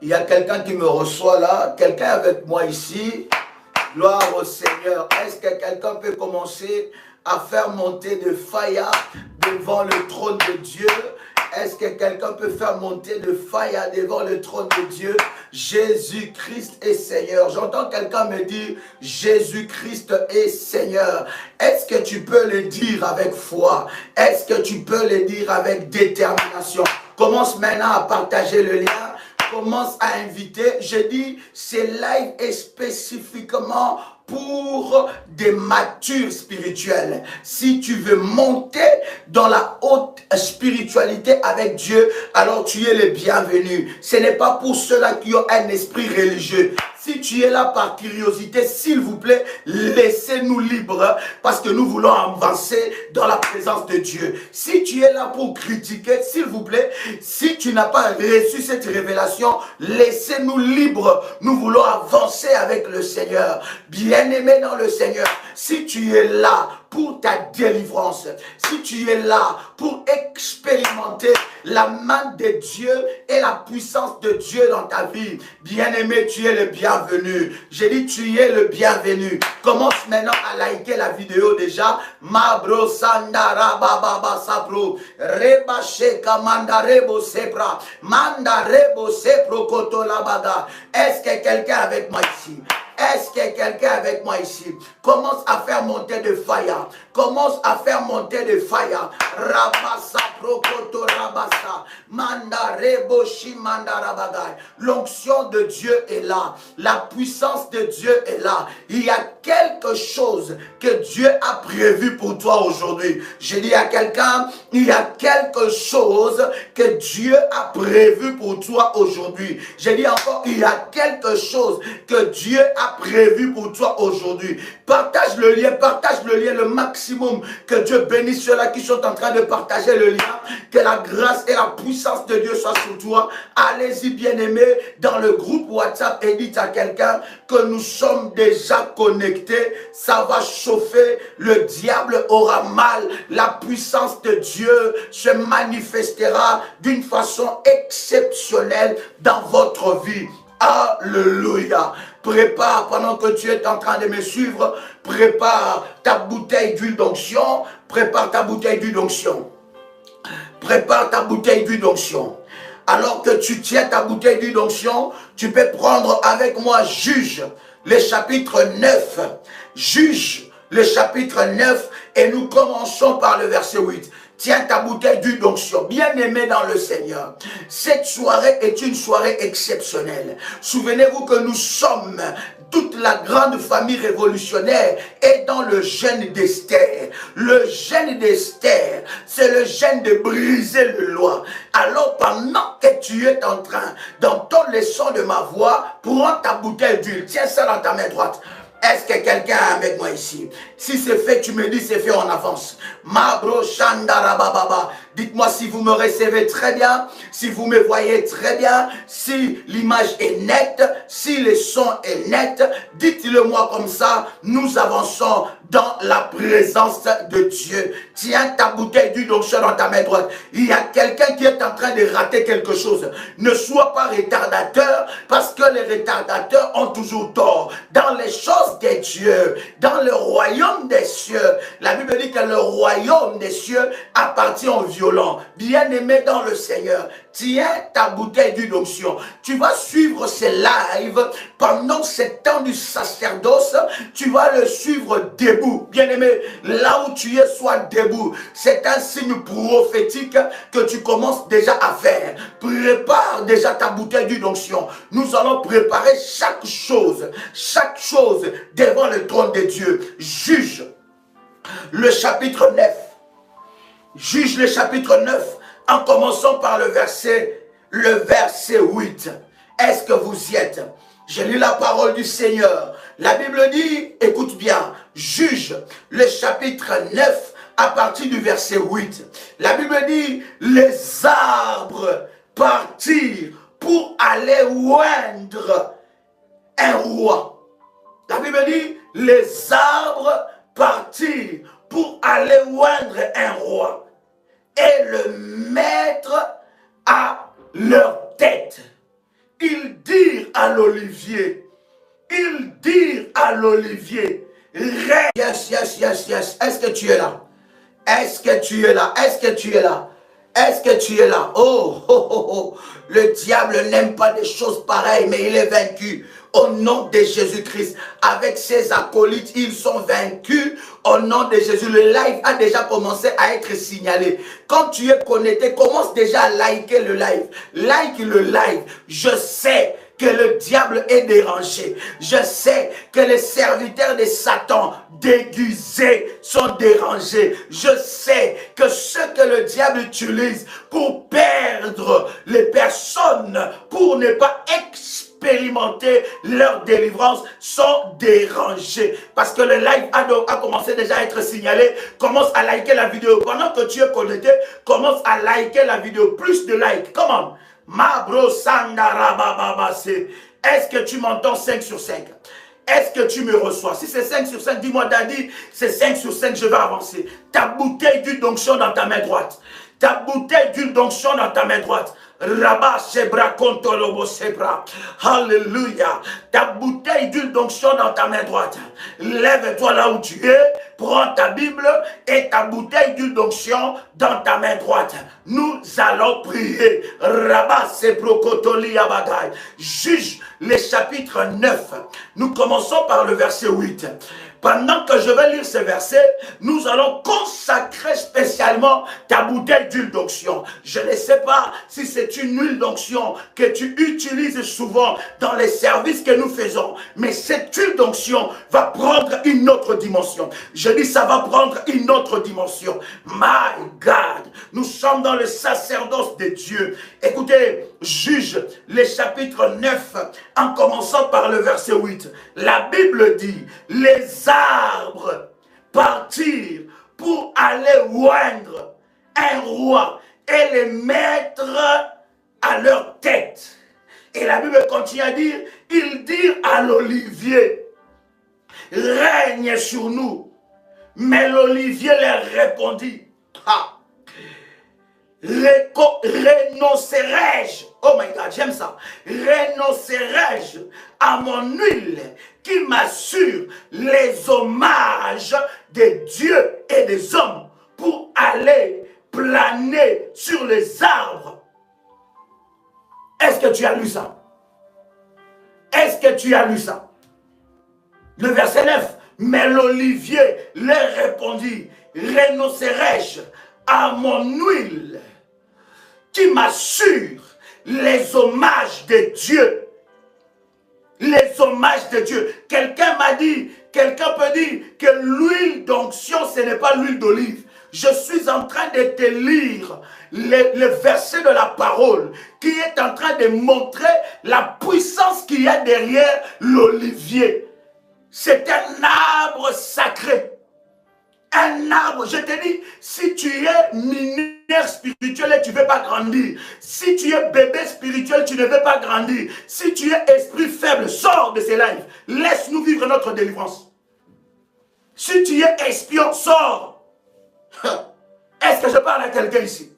Il y a quelqu'un qui me reçoit là, quelqu'un avec moi ici. Gloire au Seigneur. Est-ce que quelqu'un peut commencer à faire monter de fire devant le trône de Dieu? Est-ce que quelqu'un peut faire monter de fire devant le trône de Dieu? Jésus-Christ est Seigneur. J'entends quelqu'un me dire, Jésus-Christ est Seigneur. Est-ce que tu peux le dire avec foi? Est-ce que tu peux le dire avec détermination? Commence maintenant à partager le lien. Commence à inviter. Je dis, ce live est spécifiquement pour des matures spirituels. Si tu veux monter dans la haute spiritualité avec Dieu, alors tu es le bienvenu. Ce n'est pas pour ceux-là qui ont un esprit religieux. Si tu es là par curiosité, s'il vous plaît, laissez-nous libres parce que nous voulons avancer dans la présence de Dieu. Si tu es là pour critiquer, s'il vous plaît, si tu n'as pas reçu cette révélation, laissez-nous libres. Nous voulons avancer avec le Seigneur. Bien-aimé dans le Seigneur, si tu es là pour ta délivrance, si tu es là pour expérimenter la main de Dieu et la puissance de Dieu dans ta vie, bien-aimé, tu es le bienvenu. J'ai dit, tu es le bienvenu. Commence maintenant à liker la vidéo déjà. Mabro sandara baba sapro reba sheka mandarebo sepra mandarebo sepro koto labaga. Est-ce que quelqu'un avec moi ici? Est-ce qu'il y a quelqu'un avec moi ici? Commence à faire monter de fire. Commence à faire monter de fire. Rabasa prokoto rabasa. Manda reboshi manda rabagay. L'onction de Dieu est là. La puissance de Dieu est là. Il y a quelque chose que Dieu a prévu pour toi aujourd'hui. Je dis à quelqu'un, il y a quelque chose que Dieu a prévu pour toi aujourd'hui. Je dis encore, il y a quelque chose que Dieu a prévu pour toi aujourd'hui. Partage le lien le maximum. Que Dieu bénisse ceux-là qui sont en train de partager le lien. Que la grâce et la puissance de Dieu soient sur toi. Allez-y bien-aimés dans le groupe WhatsApp et dites à quelqu'un que nous sommes déjà connectés. Ça va chauffer. Le diable aura mal. La puissance de Dieu se manifestera d'une façon exceptionnelle dans votre vie. Alléluia. Prépare, pendant que tu es en train de me suivre, prépare ta bouteille d'huile d'onction. Prépare ta bouteille d'huile d'onction. Prépare ta bouteille d'huile d'onction. Alors que tu tiens ta bouteille d'huile d'onction, tu peux prendre avec moi Juge, le chapitre 9. Juge, le chapitre 9, et nous commençons par le verset 8. Tiens ta bouteille d'huile d'onction, bien-aimé dans le Seigneur. Cette soirée est une soirée exceptionnelle. Souvenez-vous que nous sommes, toute la grande famille révolutionnaire est dans le jeûne d'Esther. Le jeûne d'Esther, c'est le jeûne de briser le loi. Alors pendant que tu es en train d'entendre le son de ma voix, prends ta bouteille d'huile, tiens ça dans ta main droite. Est-ce que quelqu'un est avec moi ici? Si c'est fait, tu me dis c'est fait en avance. Mabro Shandarababa. Dites-moi si vous me recevez très bien, si vous me voyez très bien, si l'image est nette, si le son est net. Dites-le moi comme ça, nous avançons dans la présence de Dieu. Tiens ta bouteille d'huile d'onction dans ta main droite. Il y a quelqu'un qui est en train de rater quelque chose. Ne sois pas retardateur, parce que les retardateurs ont toujours tort. Dans les choses de Dieu, dans le royaume des cieux, la Bible dit que le royaume des cieux appartient aux violents. Bien-aimé dans le Seigneur, tiens ta bouteille d'huile d'onction. Tu vas suivre ces lives pendant ce temps du sacerdoce. Tu vas le suivre debout. Bien-aimé, là où tu es, sois debout. C'est un signe prophétique que tu commences déjà à faire. Prépare déjà ta bouteille d'huile d'onction. Nous allons préparer chaque chose devant le trône de Dieu. Juge le chapitre 9. Juge le chapitre 9 en commençant par le verset 8. Est-ce que vous y êtes? J'ai lu la parole du Seigneur. La Bible dit, écoute bien, Juge le chapitre 9 à partir du verset 8. La Bible dit, les arbres partirent pour aller oindre un roi. La Bible dit, les arbres partirent pour aller oindre un roi et le mettre à leur tête. Ils dirent à l'olivier, ils dirent à l'olivier, yes, yes, yes, yes, est-ce que tu es là? Est-ce que tu es là? Est-ce que tu es là? Est-ce que tu es là? Oh, oh, oh, oh. Le diable n'aime pas des choses pareilles, mais il est vaincu. Au nom de Jésus-Christ, avec ses acolytes, ils sont vaincus. Au nom de Jésus, le live a déjà commencé à être signalé. Quand tu es connecté, commence déjà à liker le live. Like le live. Je sais que le diable est dérangé. Je sais que les serviteurs de Satan déguisés sont dérangés. Je sais que ce que le diable utilise pour perdre les personnes, pour ne pas expérimenter leur délivrance, sont dérangés. Parce que le live a commencé déjà à être signalé. Commence à liker la vidéo. Pendant que tu es connecté, commence à liker la vidéo. Plus de likes. Comment? Mabro Sandarabababase. Est-ce que tu m'entends 5 sur 5? Est-ce que tu me reçois? Si c'est 5 sur 5, dis-moi, Daddy, c'est 5 sur 5, je vais avancer. Ta bouteille d'huile d'onction dans ta main droite. Ta bouteille d'huile d'onction dans ta main droite. Rabba Sebra Kontolobo Sebra. Alléluia. Ta bouteille d'huile d'onction dans ta main droite. Lève-toi là où tu es. Prends ta Bible et ta bouteille d'huile d'onction dans ta main droite. Nous allons prier. Rabba Sebro Kotoli Abagay. Juge les chapitres 9. Nous commençons par le verset 8. Pendant que je vais lire ce verset, nous allons consacrer spécialement ta bouteille d'huile d'onction. Je ne sais pas si c'est une huile d'onction que tu utilises souvent dans les services que nous faisons, mais cette huile d'onction va prendre une autre dimension. Je dis ça va prendre une autre dimension. My God, nous sommes dans le sacerdoce de Dieu. Écoutez, Juge les chapitres 9 en commençant par le verset 8. La Bible dit, les arbres partirent pour aller oindre un roi et les mettre à leur tête. Et la Bible continue à dire, ils dirent à l'olivier, règne sur nous. Mais l'olivier leur répondit, renoncerai-je, oh my God, j'aime ça, renoncerai-je à mon huile qui m'assure les hommages des dieux et des hommes pour aller planer sur les arbres. Est-ce que tu as lu ça? Est-ce que tu as lu ça? Le verset 9, mais l'olivier leur répondit, renoncerai-je à mon huile qui m'assure les hommages de Dieu. Les hommages de Dieu. Quelqu'un m'a dit, quelqu'un peut dire que l'huile d'onction, ce n'est pas l'huile d'olive. Je suis en train de te lire le verset de la parole qui est en train de montrer la puissance qu'il y a derrière l'olivier. C'est un arbre sacré. Un arbre, je te dis, si tu es mineur spirituel et tu ne veux pas grandir, si tu es bébé spirituel, tu ne veux pas grandir, si tu es esprit faible, sors de ces lives, laisse-nous vivre notre délivrance. Si tu es espion, sors. Est-ce que je parle à quelqu'un ici?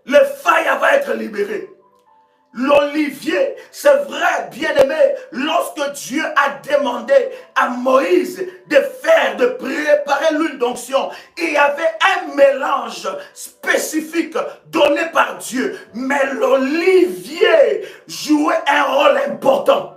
Le fire va être libéré. L'olivier, c'est vrai, bien-aimé, lorsque Dieu a demandé à Moïse de préparer l'huile d'onction, il y avait un mélange spécifique donné par Dieu, mais l'olivier jouait un rôle important.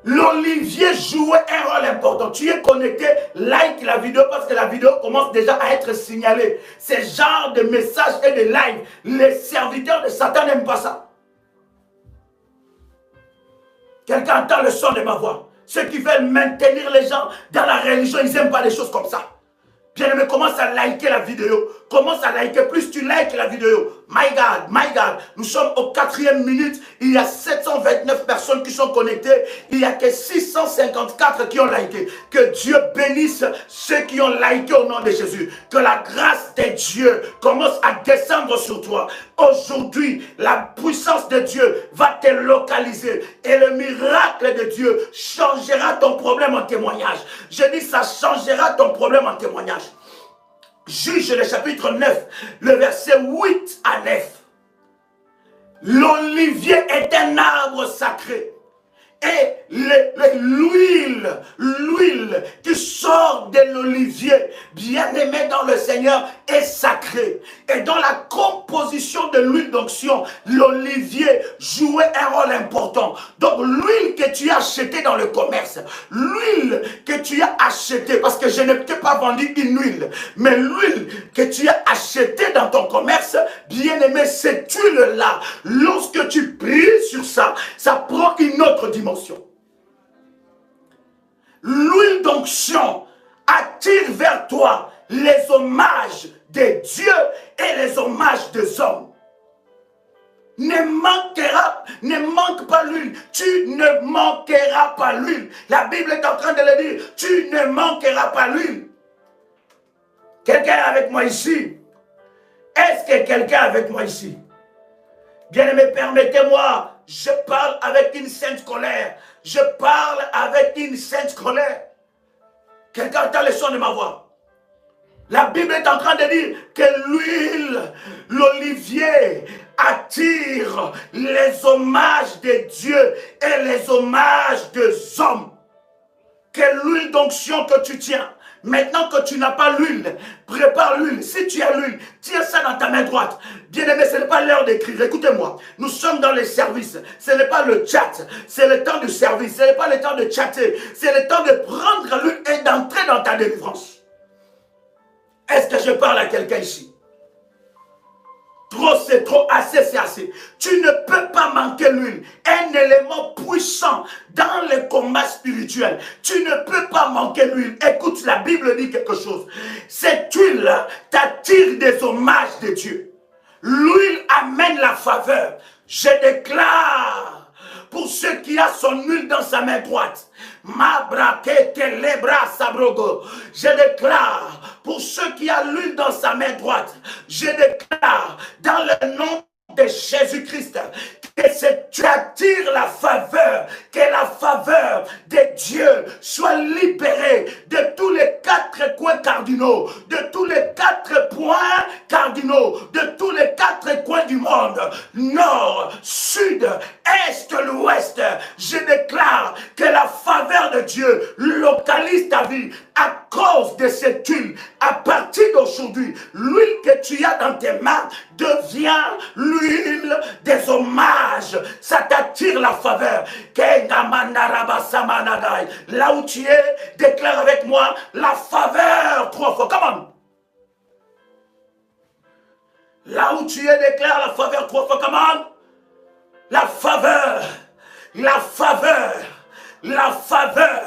L'olivier jouait un rôle important. Tu es connecté, like la vidéo parce que la vidéo commence déjà à être signalée. Ce genre de messages et de live, les serviteurs de Satan n'aiment pas ça. Quelqu'un entend le son de ma voix. Ceux qui veulent maintenir les gens dans la religion, ils n'aiment pas les choses comme ça. Bien-aimé, commence à liker la vidéo. Commence à liker. Plus tu likes la vidéo. My God, nous sommes au 4e minute. Il y a 729 personnes qui sont connectées. Il n'y a que 654 qui ont liké. Que Dieu bénisse ceux qui ont liké au nom de Jésus. Que la grâce de Dieu commence à descendre sur toi. Aujourd'hui, la puissance de Dieu va te localiser. Et le miracle de Dieu changera ton problème en témoignage. Je dis, ça changera ton problème en témoignage. Juge le chapitre 9, le verset 8 à 9. L'olivier est un arbre sacré. Et l'huile qui sort de l'olivier, bien aimé dans le Seigneur, est sacrée. Et dans la composition de l'huile d'onction, l'olivier jouait un rôle important. Donc l'huile que tu as achetée dans le commerce, l'huile que tu as achetée, parce que je n'ai peut-être pas vendu une huile, mais l'huile que tu as achetée dans ton commerce, bien aimé, cette huile-là, lorsque tu pries sur ça, ça prend une autre dimension. L'huile d'onction attire vers toi les hommages de Dieu et les hommages des hommes. Ne manque pas l'huile. Tu ne manqueras pas l'huile. La Bible est en train de le dire. Tu ne manqueras pas l'huile. Quelqu'un est avec moi ici? Est-ce que quelqu'un est avec moi ici? Bien-aimé, permettez-moi, je parle avec une sainte colère. Je parle avec une sainte colère. Quelqu'un entend le son de ma voix. La Bible est en train de dire que l'huile, l'olivier, attire les hommages de Dieu et les hommages des hommes. Que l'huile d'onction que tu tiens, maintenant que tu n'as pas l'huile, prépare l'huile. Si tu as l'huile, tiens ça dans ta main droite. Bien-aimé, ce n'est pas l'heure d'écrire. Écoutez-moi, nous sommes dans les services. Ce n'est pas le chat, c'est le temps du service. Ce n'est pas le temps de chatter. C'est le temps de prendre l'huile et d'entrer dans ta délivrance. Est-ce que je parle à quelqu'un ici? Trop c'est trop, assez c'est assez. Tu ne peux pas manquer l'huile. Un élément puissant dans le combat spirituel. Tu ne peux pas manquer l'huile. Écoute, la Bible dit quelque chose. Cette huile t'attire des hommages de Dieu. L'huile amène la faveur. Je déclare pour ceux qui a son huile dans sa main droite. Je déclare pour ceux qui a l'huile dans sa main droite. Je déclare dans le nom de Jésus-Christ que tu attires la faveur, que la faveur de Dieu soit libérée de tous les 4 coins cardinaux, de tous les 4 points cardinaux, de tous les 4 coins du monde, nord, sud, est, l'ouest. Je déclare que la faveur de Dieu localise ta vie à cause de cette huile. À partir d'aujourd'hui, l'huile que tu as dans tes mains devient l'huile des hommages. Ça t'attire la faveur. Là où tu es, déclare avec moi la faveur 3 fois. Come on. Là où tu es, déclare la faveur 3 fois. Come on. La faveur. La faveur. La faveur.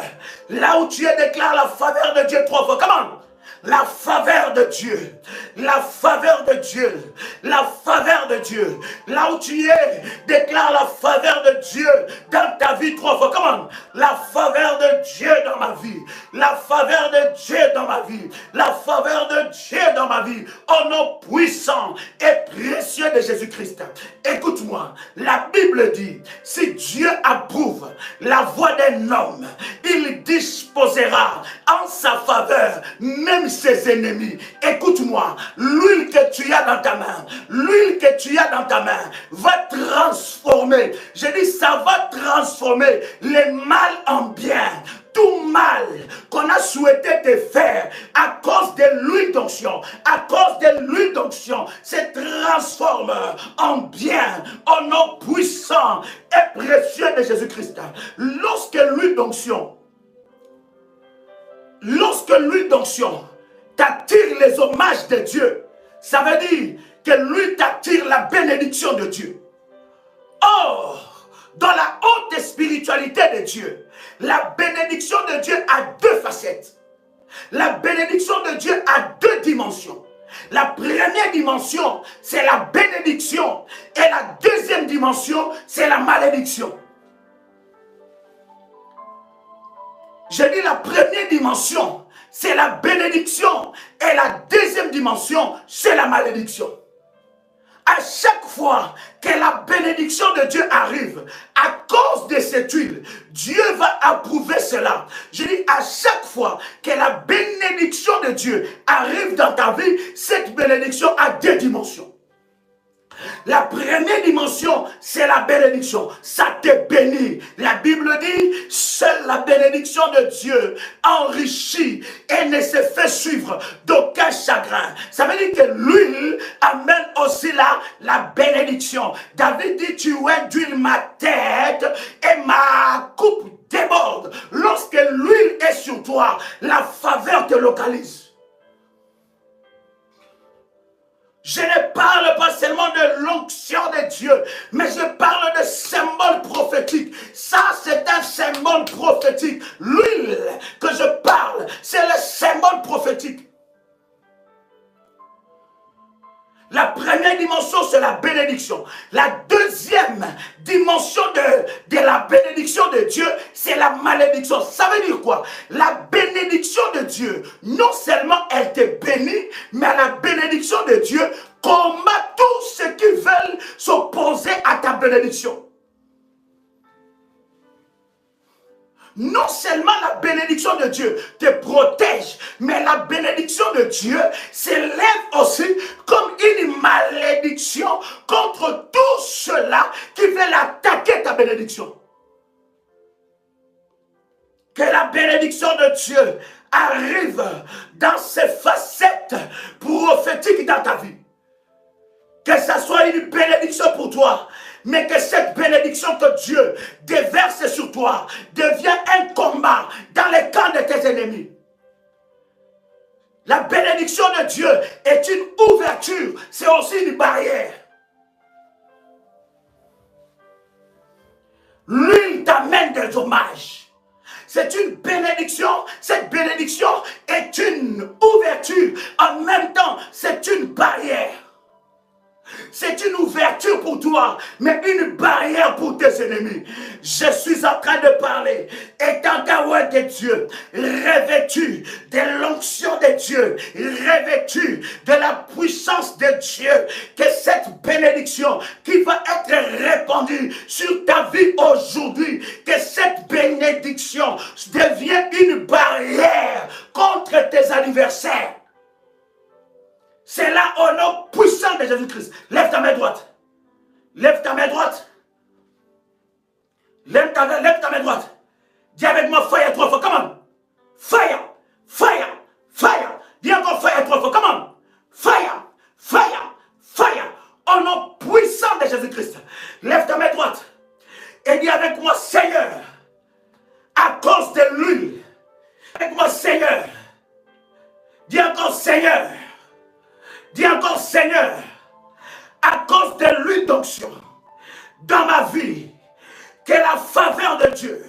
Là où tu es, déclare la faveur de Dieu 3 fois. Comment? La faveur de Dieu. La faveur de Dieu. La faveur de Dieu. Là où tu es, déclare la faveur de Dieu dans ta vie 3 fois. Comment? La faveur de Dieu dans ma vie. La faveur de Dieu dans ma vie. La faveur de Dieu dans ma vie. Au nom puissant et précieux de Jésus-Christ. Écoute-moi. La Bible dit, si Dieu approuve la voix d'un homme, il disposera en sa faveur même ses ennemis. Écoute-moi, l'huile que tu as dans ta main, l'huile que tu as dans ta main va transformer, je dis ça va transformer les mal en bien. Tout mal qu'on a souhaité te faire à cause de l'huile d'onction, à cause de l'huile d'onction, se transforme en bien, au nom puissant et précieux de Jésus-Christ. Lorsque l'huile d'onction t'attire les hommages de Dieu, ça veut dire que l'huile t'attire la bénédiction de Dieu. Or, dans la haute spiritualité de Dieu, la bénédiction de Dieu a 2 facettes. La bénédiction de Dieu a 2 dimensions. La première dimension, c'est la bénédiction. Et la deuxième dimension, c'est la malédiction. Je dis la première dimension, c'est la bénédiction. Et la deuxième dimension, c'est la malédiction. À chaque fois que la bénédiction de Dieu arrive, à cause de cette huile, Dieu va approuver cela. Je dis à chaque fois que la bénédiction de Dieu arrive dans ta vie, cette bénédiction a 2 dimensions. La première dimension, c'est la bénédiction. Ça te bénit. La Bible dit, seule la bénédiction de Dieu enrichit et ne se fait suivre d'aucun chagrin. Ça veut dire que l'huile amène aussi la bénédiction. David dit, tu induis ma tête et ma coupe déborde. Lorsque l'huile est sur toi, la faveur te localise. Je ne parle pas seulement de l'onction de Dieu, mais je parle de symbole prophétique. Ça, c'est un symbole prophétique. L'huile que je parle, c'est le symbole prophétique. La première dimension, c'est la bénédiction. La deuxième dimension de la bénédiction de Dieu, c'est la malédiction. Ça veut dire quoi? La bénédiction de Dieu, non seulement elle te bénit, mais la bénédiction de Dieu combat tous ceux qui veulent s'opposer à ta bénédiction. Non seulement la bénédiction de Dieu te protège, mais la bénédiction de Dieu s'élève aussi comme une malédiction contre tous ceux-là qui veulent attaquer ta bénédiction. Que la bénédiction de Dieu arrive dans ses facettes prophétiques dans ta vie. Que ça soit une bénédiction pour toi, mais que cette bénédiction que Dieu déverse sur toi devient un combat dans les camps de tes ennemis. La bénédiction de Dieu est une ouverture, c'est aussi une barrière. L'huile t'amène des hommages. C'est une bénédiction, cette bénédiction est une ouverture, en même temps c'est une barrière. C'est une ouverture pour toi, mais une barrière pour tes ennemis. Je suis en train de parler, étant Yahweh de Dieu, revêtu de l'onction de Dieu, revêtu de la puissance de Dieu, que cette bénédiction qui va être répandue sur ta vie aujourd'hui, que cette bénédiction devienne une barrière contre tes adversaires. C'est là au nom puissant de Jésus-Christ. Lève ta main droite. Lève ta main droite. Lève ta main droite. Dis avec moi, fire 3 fois. Come on. Fire. Fire. Fire. Dis encore fire 3 fois. Come on. Fire. Fire. Fire. Au nom puissant de Jésus-Christ. Lève ta main droite. Et dis avec moi, Seigneur, à cause de l'huile. Avec moi, Seigneur. Dis encore, Seigneur. Dis encore, Seigneur, à cause de l'huile d'onction dans ma vie, que la faveur de Dieu,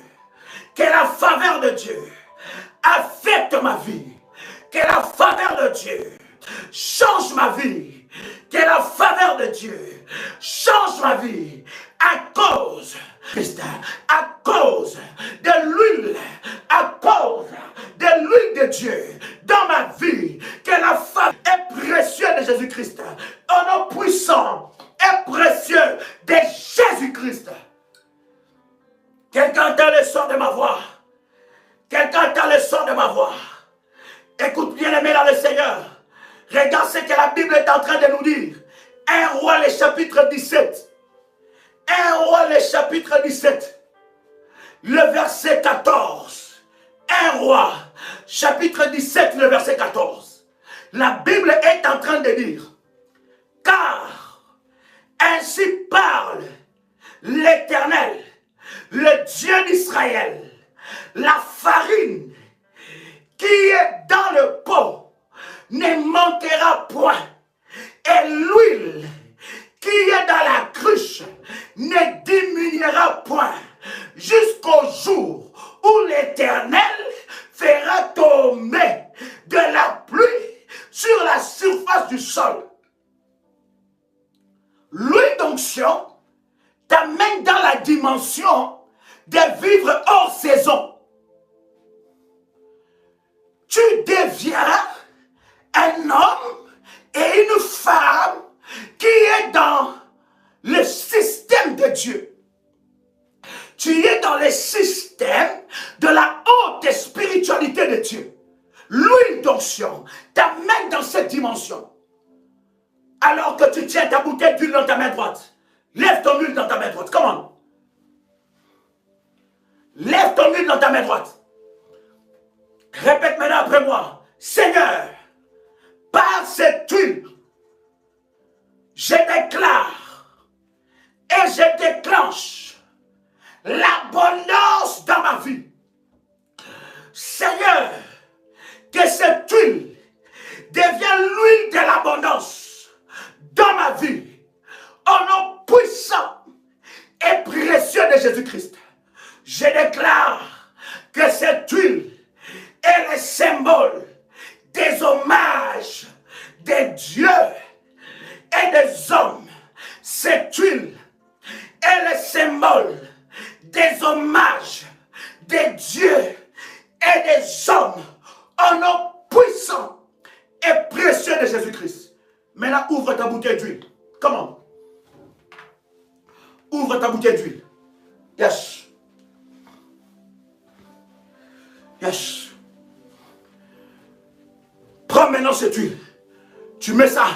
affecte ma vie, que la faveur de Dieu change ma vie, que la faveur de Dieu change ma vie à cause de l'huile, de Dieu dans ma vie, que la faveur est précieuse de Jésus-Christ, un nom puissant et précieux de Jésus-Christ. Quelqu'un entend le son de ma voix. Quelqu'un entend le son de ma voix. Écoute bien, aimé dans le Seigneur. Regarde ce que la Bible est en train de nous dire. 1 Roi, le chapitre 17. 1 Roi, le chapitre 17. Le verset 14. 1 Roi, chapitre 17, le verset 14. La Bible est en train de dire, car ainsi parle l'Éternel, le Dieu d'Israël, la farine qui est dans le pot ne manquera point, et l'huile qui est dans la cruche ne diminuera point, jusqu'au jour où l'Éternel fera tomber de la pluie sur la surface du sol. L'huile d'onction t'amène dans la dimension de vivre hors saison. Tu deviens un homme et une femme qui est dans le système de Dieu. Tu es dans le système de la haute spiritualité de Dieu. L'huile d'onction t'amène dans cette dimension. Alors que tu tiens ta bouteille d'huile dans ta main droite, lève ton huile dans ta main droite. Comment? Lève ton huile dans ta main droite. Répète maintenant après moi. Seigneur, par cette huile, je déclare et je déclenche l'abondance dans ma vie. Seigneur, que cette huile devienne l'huile de l'abondance dans ma vie. Au nom puissant et précieux de Jésus-Christ, je déclare que cette huile est le symbole des hommages des dieux et des hommes. Cette huile est le symbole des hommages des dieux et des hommes au nom puissant et précieux de Jésus-Christ. Maintenant, ouvre ta bouteille d'huile. Comment? Ouvre ta bouteille d'huile. Yes. Yes. Prends maintenant cette huile. Tu mets ça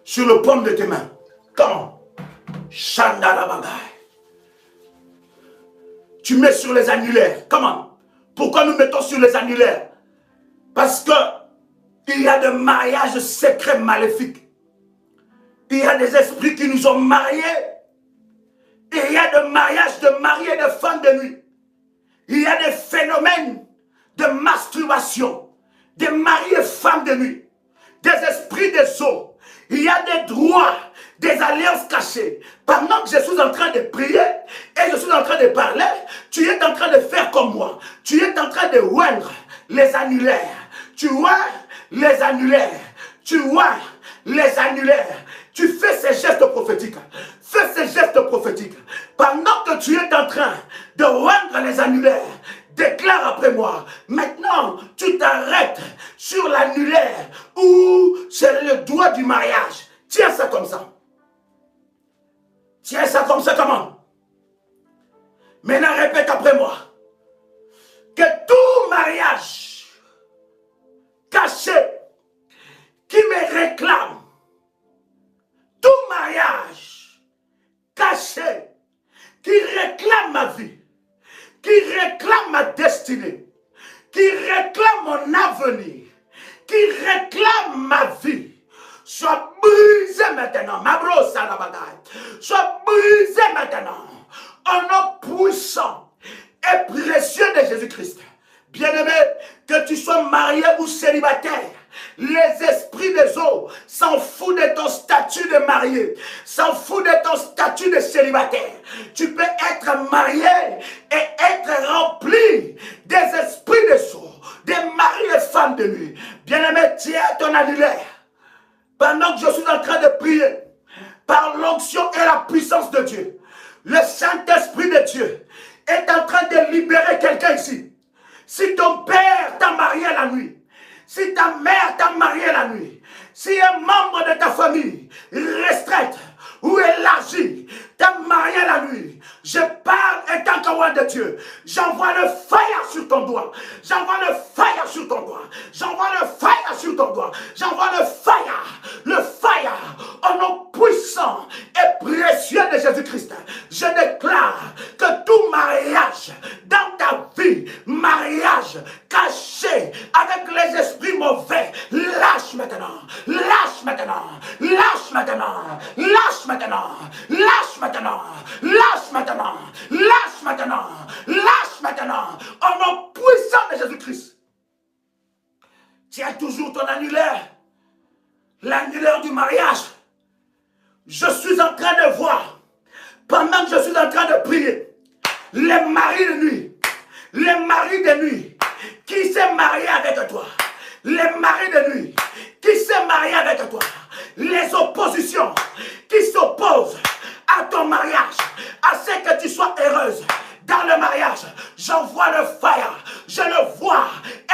sur le paume de tes mains. Comment? Shandalabagay. Tu mets sur les annulaires. Comment? Pourquoi nous mettons sur les annulaires? Parce que il y a des mariages secrets maléfiques. Il y a des esprits qui nous ont mariés. Il y a des mariages de mariés de femmes de nuit. Il y a des phénomènes de masturbation, des mariés femmes de nuit, des esprits des eaux. Il y a des droits, des alliances cachées. Pendant que je suis en train de prier et je suis en train de parler, tu es en train de faire comme moi. Tu es en train de oindre les annulaires. Tu vois les annulaires. Tu vois les annulaires. Tu fais ces gestes prophétiques. Fais ces gestes prophétiques. Pendant que tu es en train de oindre les annulaires, déclare après moi. Maintenant, tu t'arrêtes sur l'annulaire où c'est le doigt du mariage. Tiens ça comme ça. Tiens ça comme ça, comment? Maintenant, répète après moi. Que tout mariage caché qui me réclame, tout mariage caché qui réclame ma vie, qui réclame ma destinée, qui réclame mon avenir, qui réclame ma vie, soit brisé maintenant. Ma brosse à la bagaille. Soit brisé maintenant. Au nom puissant et précieux de Jésus-Christ. Bien-aimé, que tu sois marié ou célibataire, les esprits des eaux s'en foutent de ton statut de marié, s'en foutent de ton statut de célibataire. Tu peux être marié et être rempli des esprits des eaux, des maris et femmes de nuit. Bien-aimé, tiens ton annulaire. Pendant que je suis en train de prier, par l'onction et la puissance de Dieu, le Saint-Esprit de Dieu est en train de libérer quelqu'un ici. Si ton père t'a marié la nuit, si ta mère t'a marié la nuit, si un membre de ta famille restreinte ou élargie t'a marié la nuit, je parle étant qu'un de Dieu. J'envoie le fire sur ton doigt. J'envoie le fire sur ton doigt. J'envoie le fire sur ton doigt. J'envoie le fire au nom puissant et précieux de Jésus-Christ. Je déclare que tout mariage dans ta vie, mariage caché avec les esprits mauvais, lâche maintenant, lâche maintenant, lâche maintenant, lâche maintenant, lâche maintenant, lâche maintenant, lâche maintenant, lâche maintenant, au nom puissant de Jésus-Christ. Tiens toujours ton annulaire, l'annulaire du mariage. Je suis en train de voir, pendant que je suis en train de prier, les maris de nuit, les maris de nuit, qui s'est marié avec toi, les maris de nuit, qui s'est marié avec toi, les oppositions qui s'opposent à ton mariage, à ce que tu sois heureuse dans le mariage. J'envoie le fire, je le vois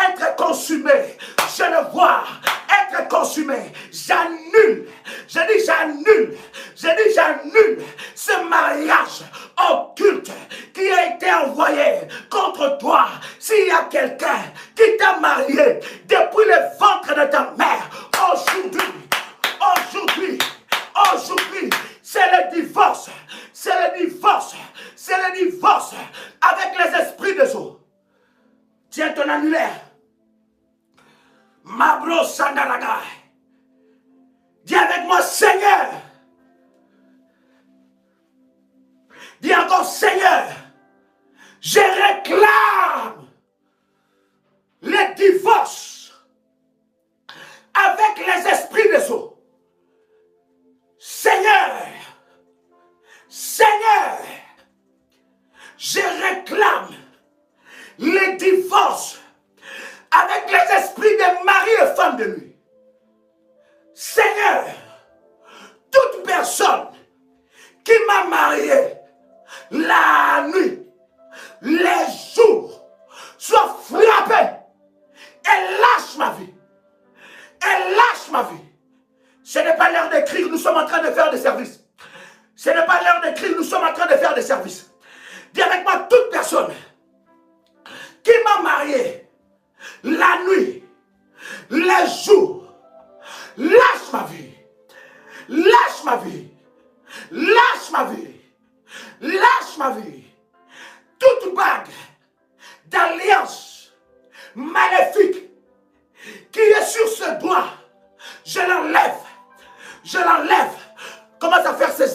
être consumé, je le vois être consumé. J'annule, je dis j'annule ce mariage occulte qui a été envoyé contre toi. S'il y a quelqu'un qui t'a marié depuis le ventre de ta mère, aujourd'hui, divorce avec les esprits des eaux. Tiens ton annulaire. Mabro Sandaragai. Dis avec moi, Seigneur. Dis encore, Seigneur, je réclame les divorces avec les esprits des eaux. Seigneur, Seigneur, je réclame les divorces avec les esprits des maris et femmes de nuit. Seigneur, toute personne qui m'a marié la nuit, les jours, soit frappée et lâche ma vie. Elle lâche ma vie. Ce n'est pas l'heure d'écrire, nous sommes en train de faire des services. Ce n'est pas l'heure d'écrire, nous sommes en train de faire des services. Dis avec moi, toute personne qui m'a marié la nuit, les jours, lâche ma vie. Lâche ma vie. Lâche ma vie. Lâche ma vie. Toute bague d'alliance maléfique qui est sur ce doigt, je l'enlève. Je l'enlève. Commence à faire ces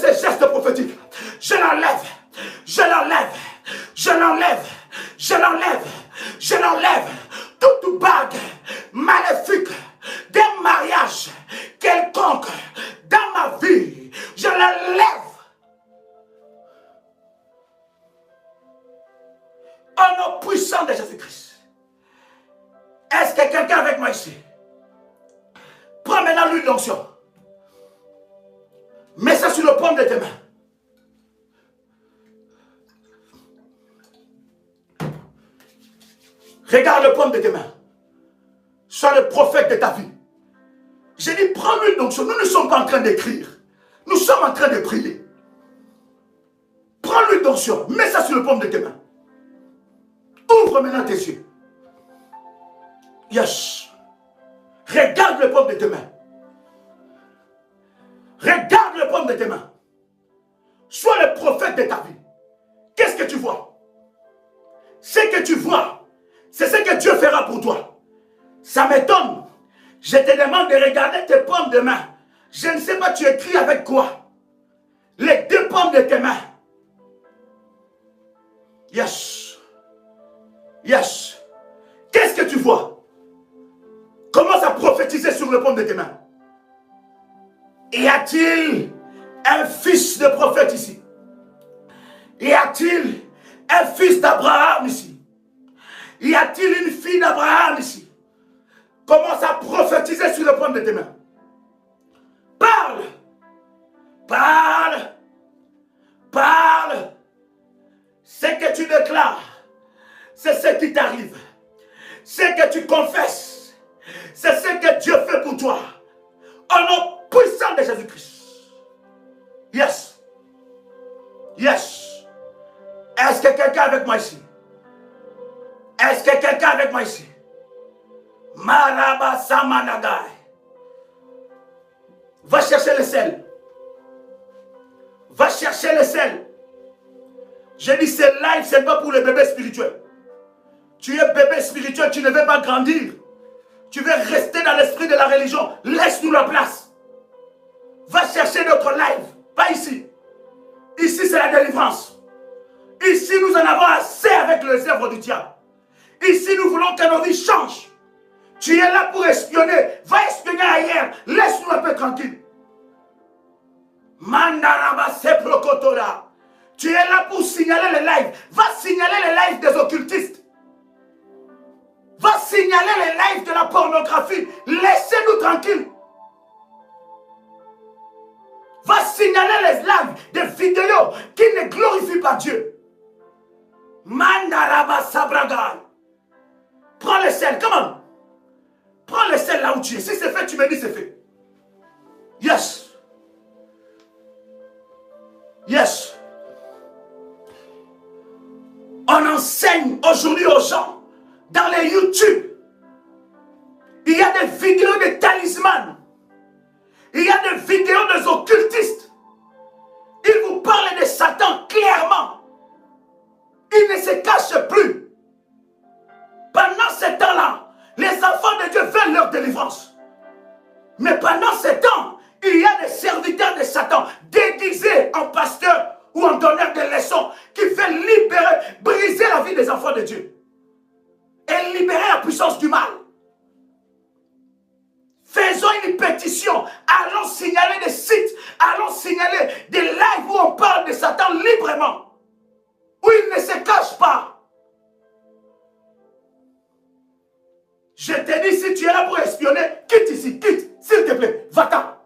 gestes prophétiques. Je l'enlève. Je l'enlève. Je l'enlève. Je l'enlève. Je l'enlève. Toute bague maléfique d'un mariage quelconque dans ma vie, je l'enlève. Au nom puissant de Jésus-Christ. Est-ce que quelqu'un avec moi ici? Prends maintenant l'huile d'onction. Mets ça sur le paume de tes mains. Regarde le paume de tes mains. Sois le prophète de ta vie. J'ai dit, prends l'huile d'onction. Nous ne sommes pas en train d'écrire. Nous sommes en train de prier. Prends l'huile d'onction. Mets ça sur le paume de tes mains. Ouvre maintenant tes yeux. Yes. Regarde le paume de tes mains. Regarde le paume de tes mains. Sois le prophète de ta vie. Qu'est-ce que tu vois? Ce que tu vois, c'est ce que Dieu fera pour toi. Ça m'étonne. Je te demande de regarder tes paumes de main. Je ne sais pas, tu écris avec quoi? Les deux paumes de tes mains. Yes. Yes. Qu'est-ce que tu vois? Commence à prophétiser sur le paume de tes mains. Y a-t-il un fils de prophète ici? Y a-t-il un fils d'Abraham ici? Y a-t-il une fille d'Abraham ici? Commence à prophétiser sur le paume de tes mains. Parle. Parle. Parle. Ce que tu déclares, c'est ce qui t'arrive. Ce que tu confesses, c'est ce que Dieu fait pour toi. Au nom puissant de Jésus-Christ. Yes. Yes. Est-ce que quelqu'un avec moi ici? Est-ce que quelqu'un avec moi ici? Maraba Samanagai. Va chercher le sel. Va chercher le sel. Je dis c'est live, ce n'est pas pour les bébés spirituels. Tu es bébé spirituel, tu ne veux pas grandir. Tu veux rester dans l'esprit de la religion. Laisse-nous la place. Va chercher notre live. Pas ici. Ici, c'est la délivrance. Ici, nous en avons assez avec les œuvres du diable. Ici, nous voulons que nos vies changent. Tu es là pour espionner. Va espionner ailleurs. Laisse-nous un peu tranquille. Mandaraba Seprokotora. Tu es là pour signaler les lives. Va signaler les lives des occultistes. Va signaler les lives de la pornographie. Laissez-nous tranquilles. Va signaler les lives des vidéos qui ne glorifient pas Dieu. Mandaraba Sabraga. Prends le sel, comment? Prends le sel là où tu es. Si c'est fait, tu me dis c'est fait. Yes. Yes. On enseigne aujourd'hui aux gens dans les YouTube. Il y a des vidéos de talismans. Il y a des vidéos des occultistes. Ils vous parlent de Satan clairement. se cachent plus. Pendant ce temps-là, les enfants de Dieu veulent leur délivrance. Mais pendant ce temps, il y a des serviteurs de Satan déguisés en pasteurs ou en donneurs de leçons qui veulent libérer, briser la vie des enfants de Dieu. Et libérer la puissance du mal. Faisons une pétition, allons signaler des sites, allons signaler des lives où on parle de Satan librement, où il ne se cache pas. Je te dis, si tu es là pour espionner, quitte ici, quitte, s'il te plaît, va-t'en.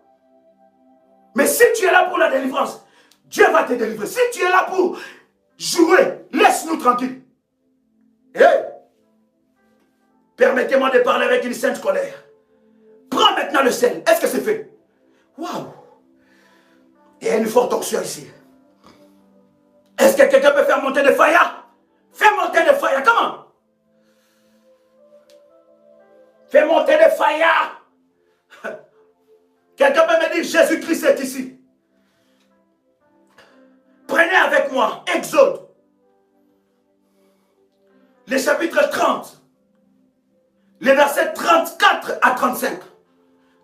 Mais si tu es là pour la délivrance, Dieu va te délivrer. Si tu es là pour jouer, laisse-nous tranquilles. Hey, permettez-moi de parler avec une sainte colère. Prends maintenant le sel. Est-ce que c'est fait? Waouh! Il y a une forte onction ici. Est-ce que quelqu'un peut faire monter des faya? Fais monter des faya. Comment? Fais monter des faya. Quelqu'un peut me dire Jésus-Christ est ici. Prenez avec moi Exode. Le chapitre 30. Les versets 34 à 35.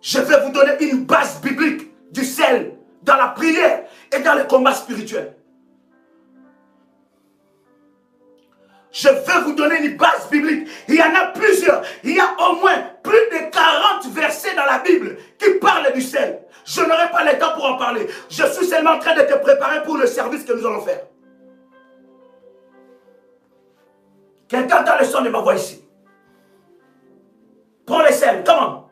Je vais vous donner une base biblique du sel dans la prière et dans le combat spirituel. Je vais vous donner une base biblique. Il y en a plusieurs. Il y a au moins plus de 40 versets dans la Bible qui parlent du sel. Je n'aurai pas le temps pour en parler. Je suis seulement en train de te préparer pour le service que nous allons faire. Quelqu'un entend le son de ma voix ici. Prends le sel. Comment?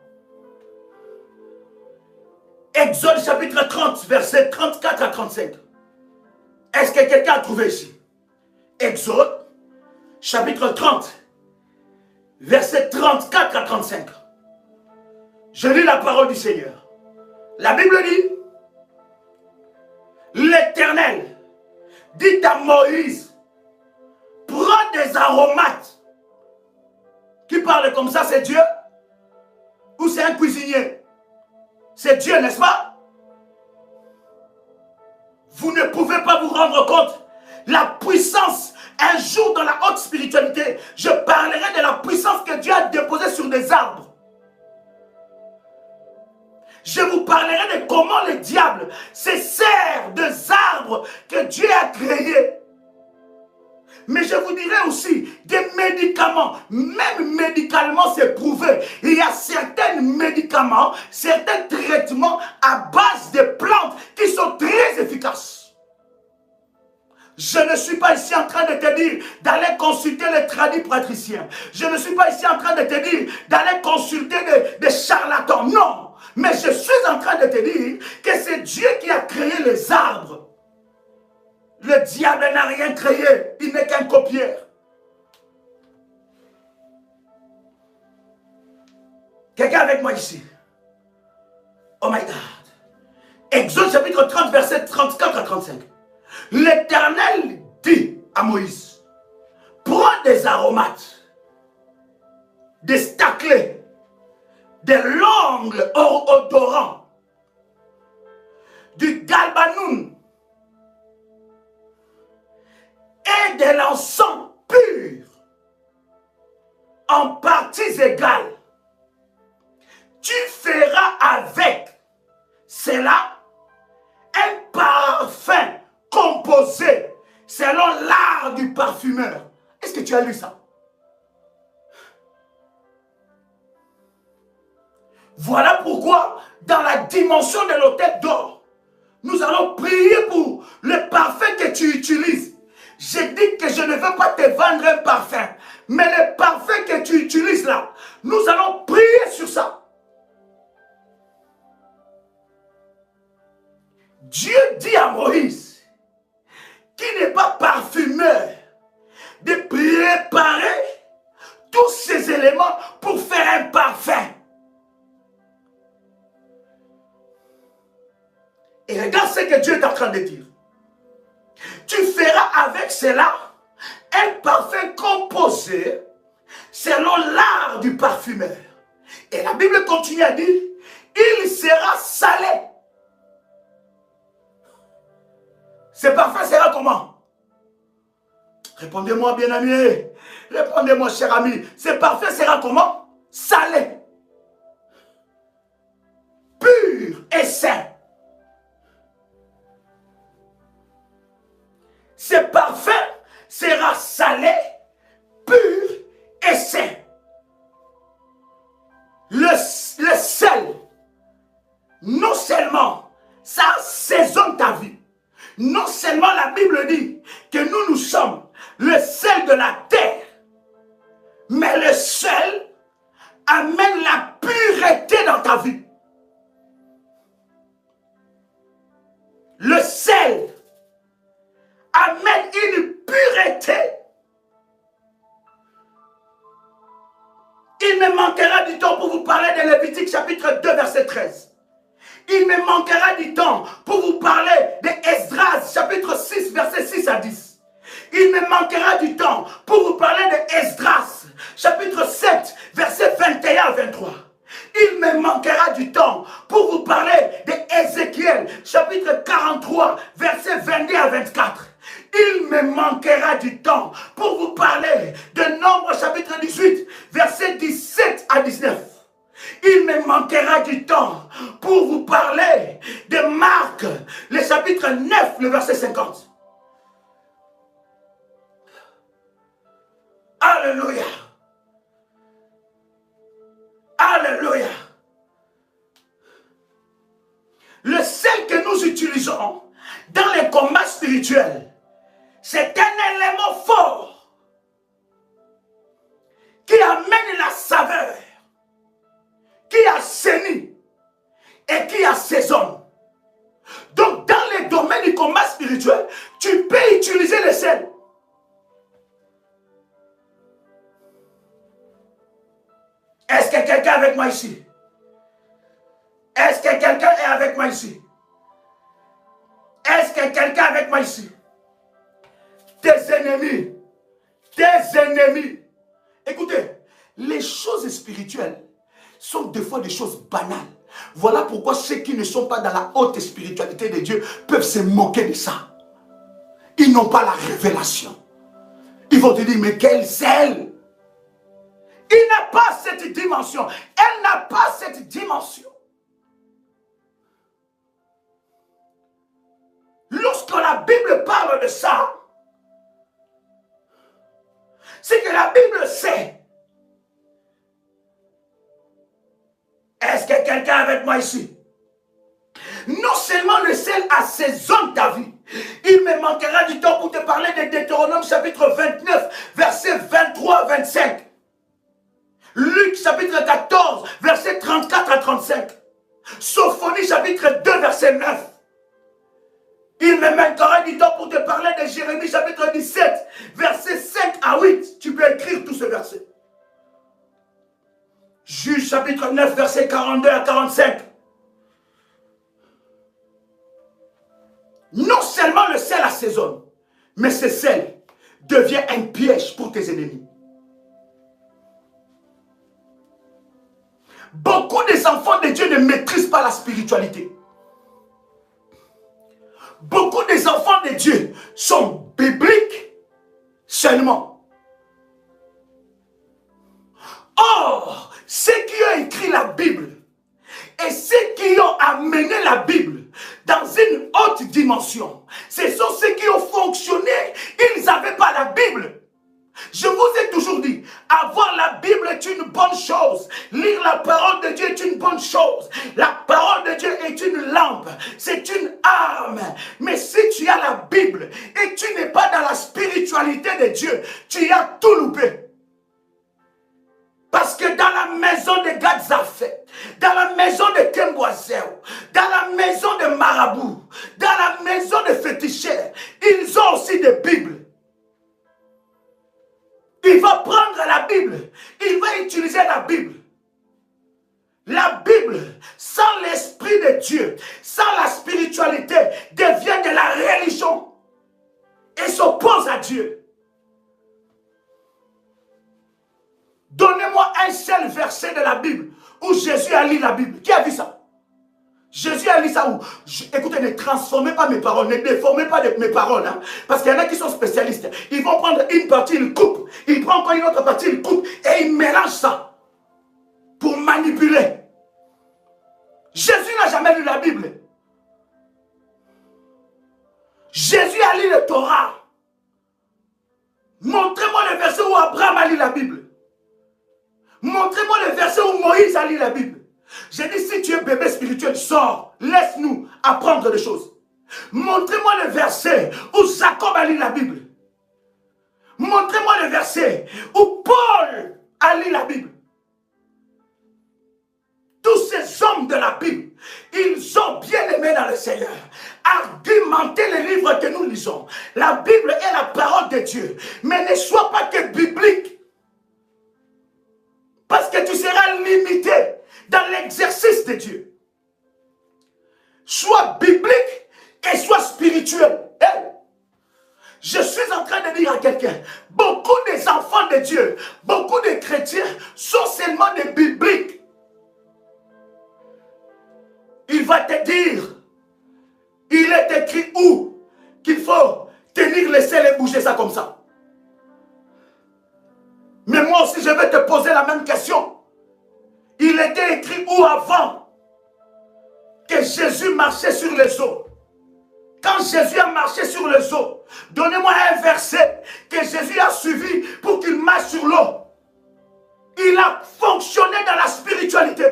Exode chapitre 30, versets 34 à 35. Est-ce que quelqu'un a trouvé ici? Exode chapitre 30, versets 34 à 35. Je lis la parole du Seigneur. La Bible dit, l'Éternel dit à Moïse, prends des aromates. Qui parle comme ça, c'est Dieu? Ou c'est un cuisinier? C'est Dieu, n'est-ce pas? Vous ne pouvez pas vous rendre compte. La puissance, un jour dans la haute spiritualité, je parlerai de la puissance que Dieu a déposée sur des arbres. Je vous parlerai de comment le diable se sert des arbres que Dieu a créés. Mais je vous dirai aussi des médicaments, même médicalement c'est prouvé. Il y a certains médicaments, certains traitements à base de plantes qui sont très efficaces. Je ne suis pas ici en train de te dire d'aller consulter les tradipraticiens. Je ne suis pas ici en train de te dire d'aller consulter des charlatans. Non, mais je suis en train de te dire que c'est Dieu qui a créé les arbres. Le diable n'a rien créé, il n'est qu'un copieur. Quelqu'un avec moi ici? Oh my God. Exode chapitre 30, verset 34 à 35. L'Éternel dit à Moïse, prends des aromates, des staclés, des l'ongle odorant, du galbanoun, et de l'encens pur, en parties égales. Tu feras avec cela un parfum composé selon l'art du parfumeur. Est-ce que tu as lu ça? Voilà pourquoi, dans la dimension de l'autel d'or, nous allons prier pour le parfum que tu utilises. Je dis que je ne veux pas te vendre un parfum, mais le parfum que tu utilises là, nous allons prier sur ça. Dieu dit à Moïse, qui n'est pas parfumeur, de préparer tous ces éléments pour faire un parfum. Et regarde ce que Dieu est en train de dire. Tu feras avec cela un parfum composé selon l'art du parfumeur. Et la Bible continue à dire, il sera salé. Ce parfum sera comment? Répondez-moi, bien-aimé. Répondez-moi, cher ami. C'est parfait sera comment? Salé. Pur et saint. C'est parfait sera salé, pur et sain. Le sel, non seulement ça assaisonne ta vie, non seulement la Bible dit que nous sommes le sel de la terre, mais le sel amène la pureté dans ta vie. Le sel amène une pureté. Il me manquera du temps pour vous parler de Lévitique chapitre 2 verset 13. Il me manquera du temps pour vous parler de Esdras chapitre 6 verset 6 à 10. Il me manquera du temps pour vous parler de Esdras chapitre 7 verset 21 à 23. Il me manquera du temps pour vous parler d'Ézéchiel chapitre 43 verset 22 à 24. Il me manquera du temps pour vous parler de Nombre chapitre 18 verset 17 à 19. Il me manquera du temps pour vous parler de Marc, le chapitre 9, le verset 50. Alléluia. Alléluia. Le sel que nous utilisons dans les combats spirituels, c'est un élément fort qui amène la saveur, qui assainit et qui assaisonne. Donc dans les domaines du combat spirituel, tu peux utiliser le sel. Est-ce que quelqu'un est avec moi ici? Est-ce que quelqu'un est avec moi ici? Est-ce que quelqu'un est avec moi ici? Tes ennemis. Écoutez, les choses spirituelles sont des fois des choses banales. Voilà pourquoi ceux qui ne sont pas dans la haute spiritualité de Dieu peuvent se moquer de ça. Ils n'ont pas la révélation. Ils vont te dire, mais quel sel! Il n'a pas cette dimension. Elle n'a pas cette dimension. Lorsque la Bible parle de ça, c'est que la Bible sait. Est-ce que quelqu'un est avec moi ici? Non seulement le sel assaisonne ta vie, il me manquera du temps pour te parler de Deutéronome chapitre 29, versets 23 à 25. Luc chapitre 14, versets 34 à 35. Sophonie chapitre 2, verset 9. Il me manquera du temps pour te parler de Jérémie chapitre 17, versets 5 à 8. Tu peux écrire tous ces versets. Juge chapitre 9, versets 42 à 45. Non seulement le sel assaisonne, mais ce sel devient un piège pour tes ennemis. Beaucoup des enfants de Dieu ne maîtrisent pas la spiritualité. Beaucoup des enfants de Dieu sont bibliques seulement. Or, ceux qui ont écrit la Bible et ceux qui ont amené la Bible dans une haute dimension, ce sont ceux qui ont fonctionné. Ils n'avaient pas la Bible. Je vous ai toujours dit, avoir la Bible est une bonne chose. Lire la parole de Dieu est une bonne chose. La parole de Dieu est une lampe, c'est une arme. Mais si tu as la Bible et tu n'es pas dans la spiritualité de Dieu, tu as tout loupé. Parce que dans la maison de Gadzafé, dans la maison de Kemboiseo, dans la maison de Marabout, dans la maison de féticheurs, ils ont aussi des Bibles. Il va prendre la Bible, il va utiliser la Bible. La Bible, sans l'Esprit de Dieu, sans la spiritualité, devient de la religion et s'oppose à Dieu. Donnez-moi un seul verset de la Bible où Jésus a lu la Bible. Qui a vu ça? Jésus a lu ça où? Écoutez, ne transformez pas mes paroles, ne déformez pas mes paroles. Hein, parce qu'il y en a qui sont spécialistes. Ils vont prendre une partie, il coupe. Il prend encore une autre partie, il coupe. Et il mélange ça pour manipuler. Jésus n'a jamais lu la Bible. Jésus a lu le Torah. Montrez-moi le verset où Abraham a lu la Bible. Montrez-moi le verset où Moïse a lu la Bible. J'ai dit, si tu es bébé spirituel, sors. Laisse-nous apprendre des choses. Montrez-moi le verset où Jacob a lu la Bible. Montrez-moi le verset où Paul a lu la Bible. Tous ces hommes de la Bible, ils ont bien aimé dans le Seigneur argumenter les livres que nous lisons. La Bible est la parole de Dieu, mais ne sois pas que biblique. Parce que tu seras limité dans l'exercice de Dieu. Sois biblique et sois spirituel. Hey, je suis en train de dire à quelqu'un, beaucoup des enfants de Dieu, beaucoup de chrétiens sont seulement des bibliques. Il va te dire, il est écrit où qu'il faut tenir les selles et bouger ça comme ça. Mais moi aussi je vais te poser la même question. Il était écrit où avant que Jésus marchait sur les eaux? Quand Jésus a marché sur les eaux, donnez-moi un verset que Jésus a suivi pour qu'il marche sur l'eau. Il a fonctionné dans la spiritualité.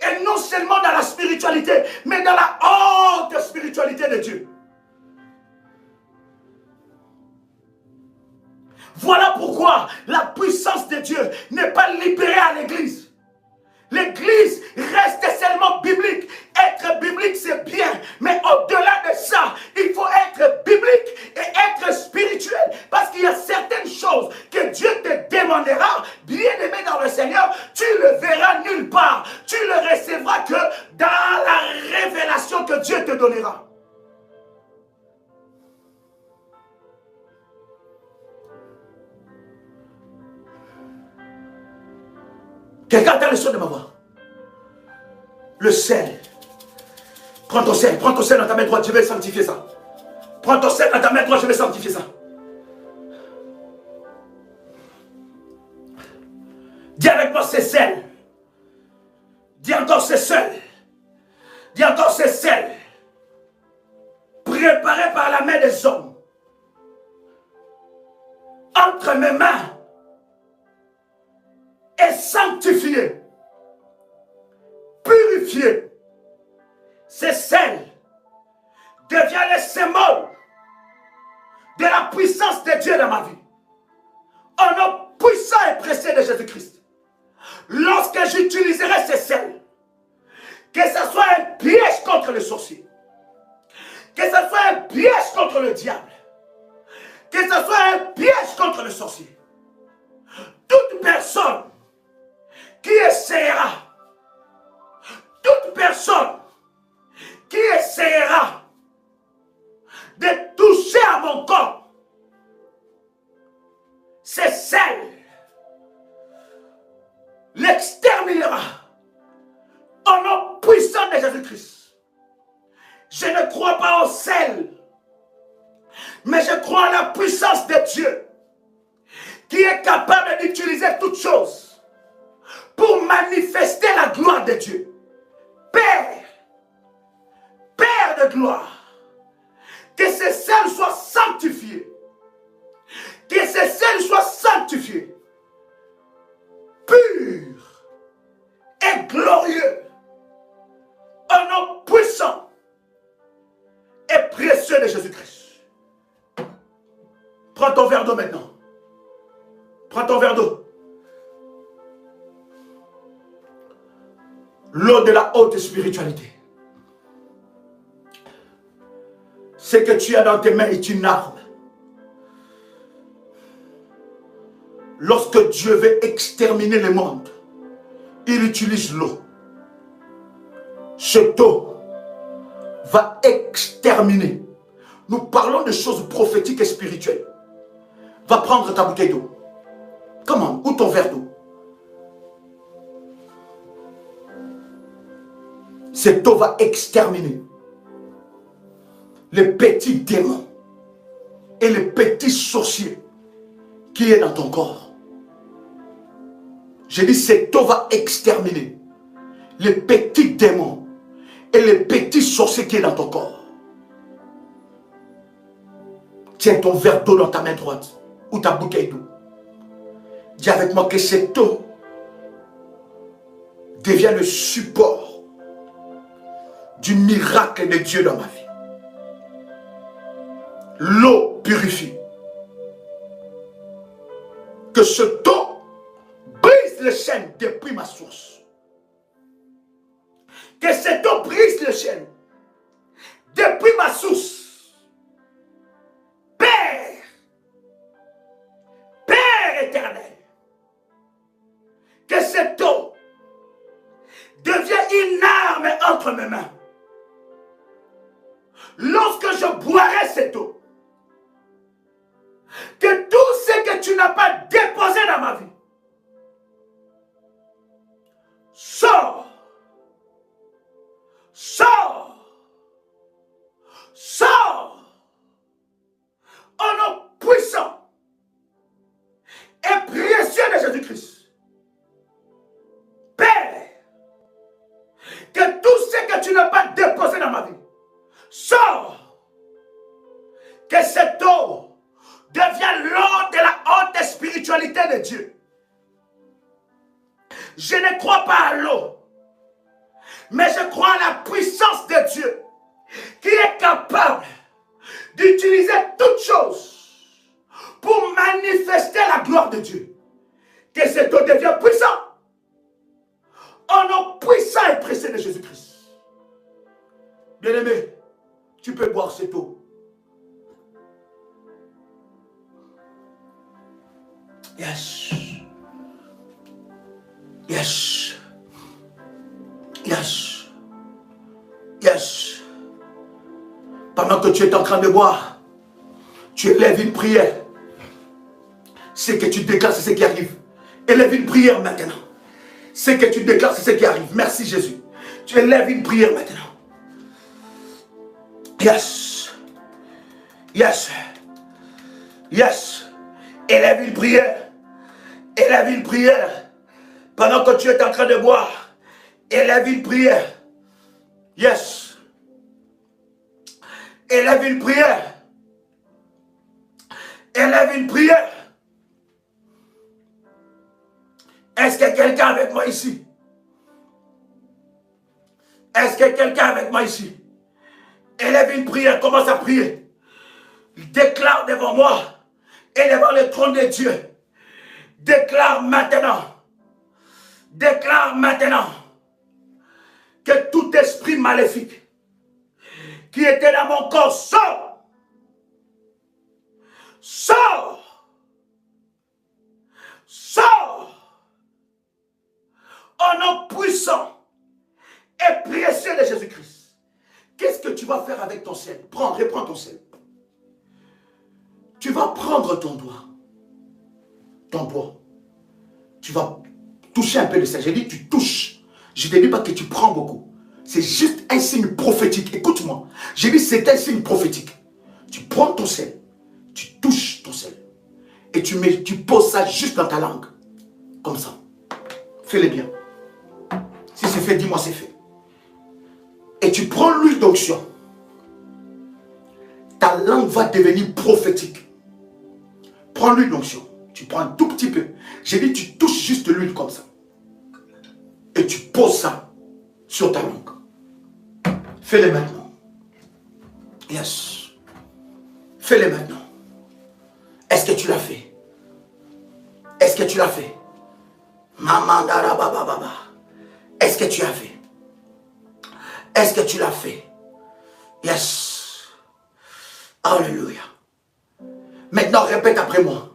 Et non seulement dans la spiritualité, mais dans la haute spiritualité de Dieu. Voilà pourquoi la puissance de Dieu n'est pas libérée à l'église. L'église reste seulement biblique. Être biblique, c'est bien. Mais au-delà de ça, il faut être biblique et être spirituel. Parce qu'il y a certaines choses que Dieu te demandera, bien aimé dans le Seigneur, tu le verras nulle part. Tu le recevras que dans la révélation que Dieu te donnera. Quelqu'un a le son de ma voix. Le sel. Prends ton sel dans ta main droite, je vais sanctifier ça. Prends ton sel dans ta main droite, je vais sanctifier ça. Dis avec moi, c'est sel. Dis encore, c'est sel. Dis encore, c'est sel. Préparé par la main des hommes. Entre mes mains. Et sanctifié, purifié. Ce sel devient le symbole de la puissance de Dieu dans ma vie. Au nom puissant et précieux de Jésus-Christ. Lorsque j'utiliserai ce sel, que ce soit un piège contre le sorcier, que ce soit un piège contre le diable, que ce soit un piège contre le sorcier, toute personne qui essaiera, toute personne qui essaiera de toucher à mon corps, c'est celle l'exterminera au nom puissant de Jésus-Christ. Je ne crois pas au sel, mais je crois à la puissance de Dieu qui est capable d'utiliser toutes choses pour manifester la gloire de Dieu. Père, Père de gloire, que ce sel soit sanctifié, que ce sel soit sanctifié, pur et glorieux, au nom puissant et précieux de Jésus-Christ. Prends ton verre d'eau maintenant. Prends ton verre d'eau. L'eau de la haute spiritualité. Ce que tu as dans tes mains est une arme. Lorsque Dieu veut exterminer le monde, il utilise l'eau. Cette eau va exterminer. Nous parlons de choses prophétiques et spirituelles. Va prendre ta bouteille d'eau. Comment? Ou ton verre d'eau. Cette eau va exterminer les petits démons et les petits sorciers qui est dans ton corps. J'ai dit, cette eau va exterminer les petits démons et les petits sorciers qui est dans ton corps. Tiens ton verre d'eau dans ta main droite ou ta bouteille d'eau. Dis avec moi que cette eau devient le support du miracle de Dieu dans ma vie. L'eau purifie. Que cette eau brise les chaînes depuis ma source. Que cette eau brise les chaînes depuis ma source. Père, Père éternel, que cette eau devienne une arme entre mes mains. Lorsque je boirai cette eau, que tout ce que tu n'as pas déposé dans ma vie sort, sort, sort au nom puissant et précieux de Jésus-Christ. Père, que tout ce que tu n'as pas déposé dans ma vie sort, que cette eau devienne l'eau de la haute spiritualité de Dieu. Je ne crois pas à l'eau, mais je crois à la puissance de Dieu qui est capable d'utiliser toutes choses pour manifester la gloire de Dieu. Que cette eau devienne puissante au nom puissant et précieux de Jésus-Christ. Bien-aimé, tu peux boire cette eau. Yes. Yes. Yes. Yes. Pendant que tu es en train de boire, tu élèves une prière. Ce que tu déclares, c'est ce qui arrive. Élève une prière maintenant. Ce que tu déclares, c'est ce qui arrive. Merci Jésus. Tu élèves une prière maintenant. Yes. Yes. Yes. Élève une prière. Élève une prière. Pendant que tu es en train de boire, élève une prière. Yes. Élève une prière. Élève une prière. Est-ce qu'il y a quelqu'un avec moi ici? Est-ce qu'il y a quelqu'un avec moi ici? Élève une prière, commence à prier. Déclare devant moi et devant le trône de Dieu. Déclare maintenant que tout esprit maléfique qui était dans mon corps sort. Sort. Sort. Au nom puissant et précieux de Jésus-Christ. Qu'est-ce que tu vas faire avec ton sel? Reprends ton sel. Tu vas prendre ton doigt. Tu vas toucher un peu le sel. J'ai dit tu touches. Je ne te dis pas que tu prends beaucoup. C'est juste un signe prophétique. Écoute-moi. J'ai dit c'est un signe prophétique. Tu prends ton sel. Tu touches ton sel. Et tu poses ça juste dans ta langue. Comme ça. Fais-le bien. Si c'est fait, dis-moi c'est fait. Et tu prends l'huile d'onction. Ta langue va devenir prophétique. Prends l'huile d'onction. Tu prends un tout petit peu. J'ai dit tu touches juste l'huile comme ça. Et tu poses ça sur ta langue. Fais-le maintenant. Yes. Fais-le maintenant. Est-ce que tu l'as fait? Est-ce que tu l'as fait? Maman darabababa. Est-ce que tu as fait? Est-ce que tu l'as fait? Yes. Alléluia. Maintenant, répète après moi.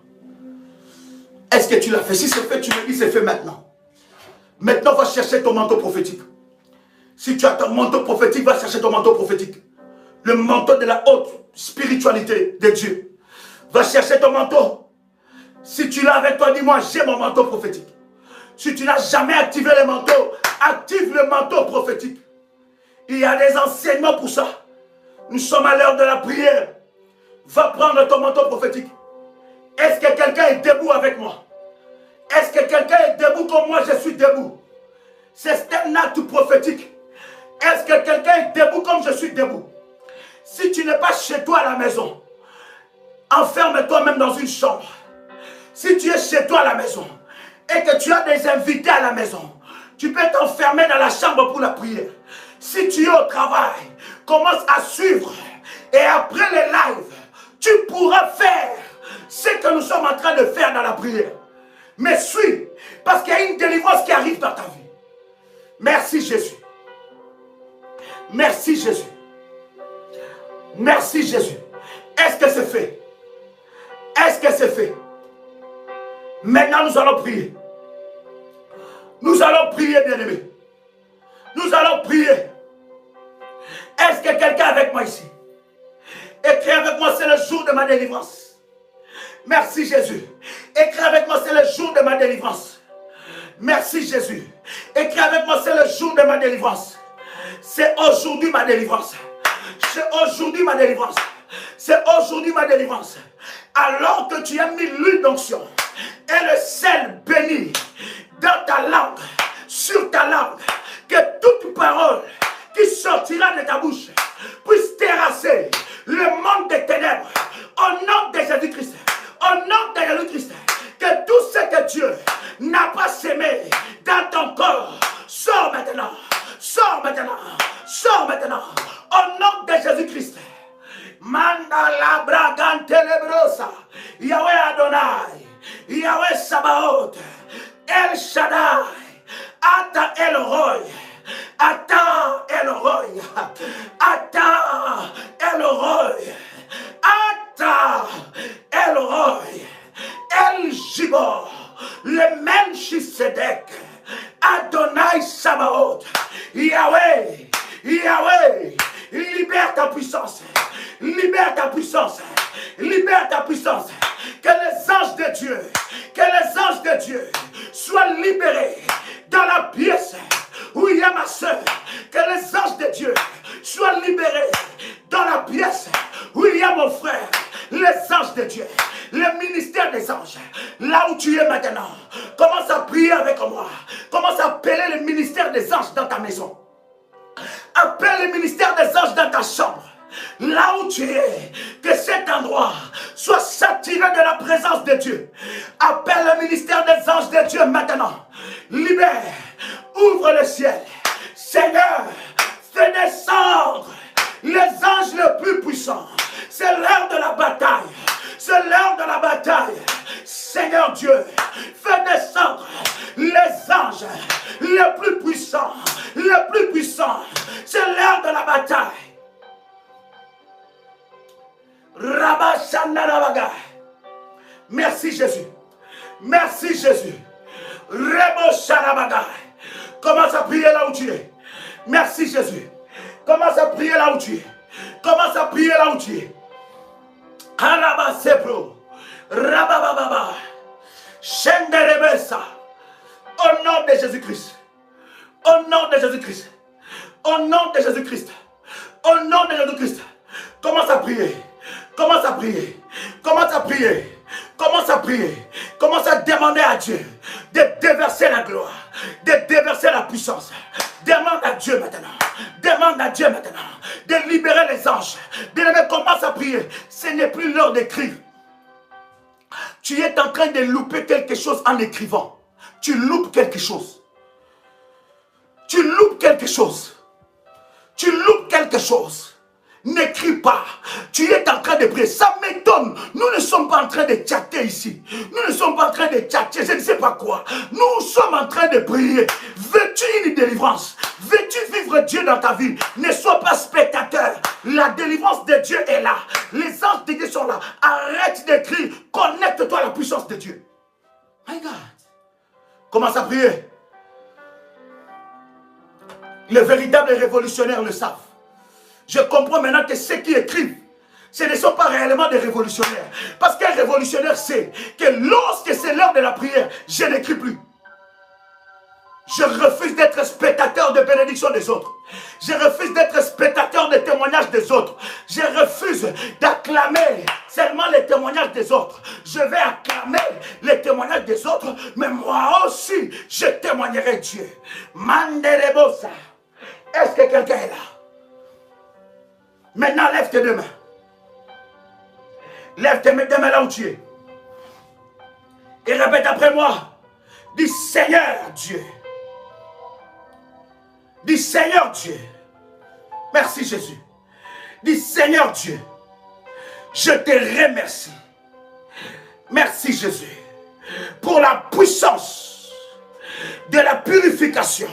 Est-ce que tu l'as fait? Si c'est fait, tu me dis c'est fait maintenant. Maintenant, va chercher ton manteau prophétique. Si tu as ton manteau prophétique, va chercher ton manteau prophétique. Le manteau de la haute spiritualité de Dieu. Va chercher ton manteau. Si tu l'as avec toi, dis-moi, j'ai mon manteau prophétique. Si tu n'as jamais activé le manteau, active le manteau prophétique. Il y a des enseignements pour ça. Nous sommes à l'heure de la prière. Va prendre ton manteau prophétique. Est-ce que quelqu'un quelqu'un est debout avec moi? Est-ce que quelqu'un est debout comme moi je suis debout? C'est un acte prophétique. Est-ce que quelqu'un est debout comme je suis debout? Si tu n'es pas chez toi à la maison, enferme-toi même dans une chambre. Si tu es chez toi à la maison et que tu as des invités à la maison, tu peux t'enfermer dans la chambre pour la prière. Si tu es au travail, commence à suivre. Et après les lives, tu pourras faire ce que nous sommes en train de faire dans la prière. Mais suis, parce qu'il y a une délivrance qui arrive dans ta vie. Merci Jésus. Merci Jésus. Merci Jésus. Est-ce que c'est fait? Est-ce que c'est fait? Maintenant nous allons prier. Nous allons prier, bien-aimés. Nous allons prier. Est-ce que quelqu'un est avec moi ici? Écris avec moi, c'est le jour de ma délivrance. Merci Jésus. Écris avec moi, c'est le jour de ma délivrance. Merci Jésus. Écris avec moi, c'est le jour de ma délivrance. C'est aujourd'hui ma délivrance. C'est aujourd'hui ma délivrance. C'est aujourd'hui ma délivrance. Alors que tu as mis l'huile d'onction et le sel béni dans ta langue, sur ta langue, que toute parole qui sortira de ta bouche puisse terrasser le monde des ténèbres au nom de Jésus-Christ. Au nom de Jésus-Christ, que tout ce que Dieu n'a pas sémé dans ton corps sort maintenant. Sors maintenant. Sors maintenant. Au nom de Jésus-Christ. Mandala bragante lebrosa. Yahweh Adonai. Yahweh Sabaoth. El Shaddai. Ata El Roy. Ata El Roy. Ata El Roy. Ata El Roy. El Gibor. Le Melchisedec. Adonai Sabaoth. Yahweh. Yahweh. Libère ta puissance. Libère ta puissance. Libère ta puissance. Que les anges de Dieu, que les anges de Dieu soient libérés dans la pièce où il y a ma soeur. Que les anges de Dieu soient libérés dans la pièce où il y a mon frère. Les anges de Dieu, le ministère des anges, là où tu es maintenant, commence à prier avec moi. Commence à appeler le ministère des anges dans ta maison. Appelle le ministère des anges dans ta chambre. Là où tu es, que cet endroit soit saturé de la présence de Dieu. Appelle le ministère des anges de Dieu maintenant. Libère, ouvre le ciel. Seigneur, fais descendre les anges les plus puissants. C'est l'heure de la bataille. C'est l'heure de la bataille. Seigneur Dieu, fais descendre les anges les plus puissants. Les plus puissants. C'est l'heure de la bataille. Merci Jésus. Merci Jésus. Commence à prier là où tu es. Merci Jésus. Commence à prier là où tu es. Commence à prier là où tu es. Arabasepro. Rabababa. Shenderebesa. Au nom de Jésus-Christ. Au nom de Jésus-Christ. Au nom de Jésus-Christ. Au nom de Jésus-Christ. Commence à prier. Commence à prier. Commence à prier. Commence à prier. Commence à demander à Dieu de déverser la gloire, de déverser la puissance. Demande à Dieu maintenant. Demande à Dieu maintenant de libérer les anges. Bien-aimé, commence à prier. Ce n'est plus l'heure d'écrire. Tu es en train de louper quelque chose en écrivant. Tu loupes quelque chose. Tu loupes quelque chose. Tu loupes quelque chose. N'écris pas. Tu es en train de prier. Ça m'étonne. Nous ne sommes pas en train de chatter ici. Nous ne sommes pas en train de chatter. Je ne sais pas quoi. Nous sommes en train de prier. Veux-tu une délivrance? Veux-tu vivre Dieu dans ta vie? Ne sois pas spectateur. La délivrance de Dieu est là. Les anges de Dieu sont là. Arrête d'écrire. Connecte-toi à la puissance de Dieu. My God. Commence à prier. Les véritables révolutionnaires le savent. Je comprends maintenant que ceux qui écrivent, ce ne sont pas réellement des révolutionnaires. Parce qu'un révolutionnaire sait que lorsque c'est l'heure de la prière, je n'écris plus. Je refuse d'être spectateur de bénédiction des autres. Je refuse d'être spectateur des témoignages des autres. Je refuse d'acclamer seulement les témoignages des autres. Je vais acclamer les témoignages des autres, mais moi aussi, je témoignerai Dieu. Manderebosa. Est-ce que quelqu'un est là? Maintenant, lève tes deux mains. Lève tes deux mains là où tu es. Et répète après moi. Dis Seigneur Dieu. Dis Seigneur Dieu. Merci Jésus. Dis Seigneur Dieu. Je te remercie. Merci Jésus. Pour la puissance de la purification.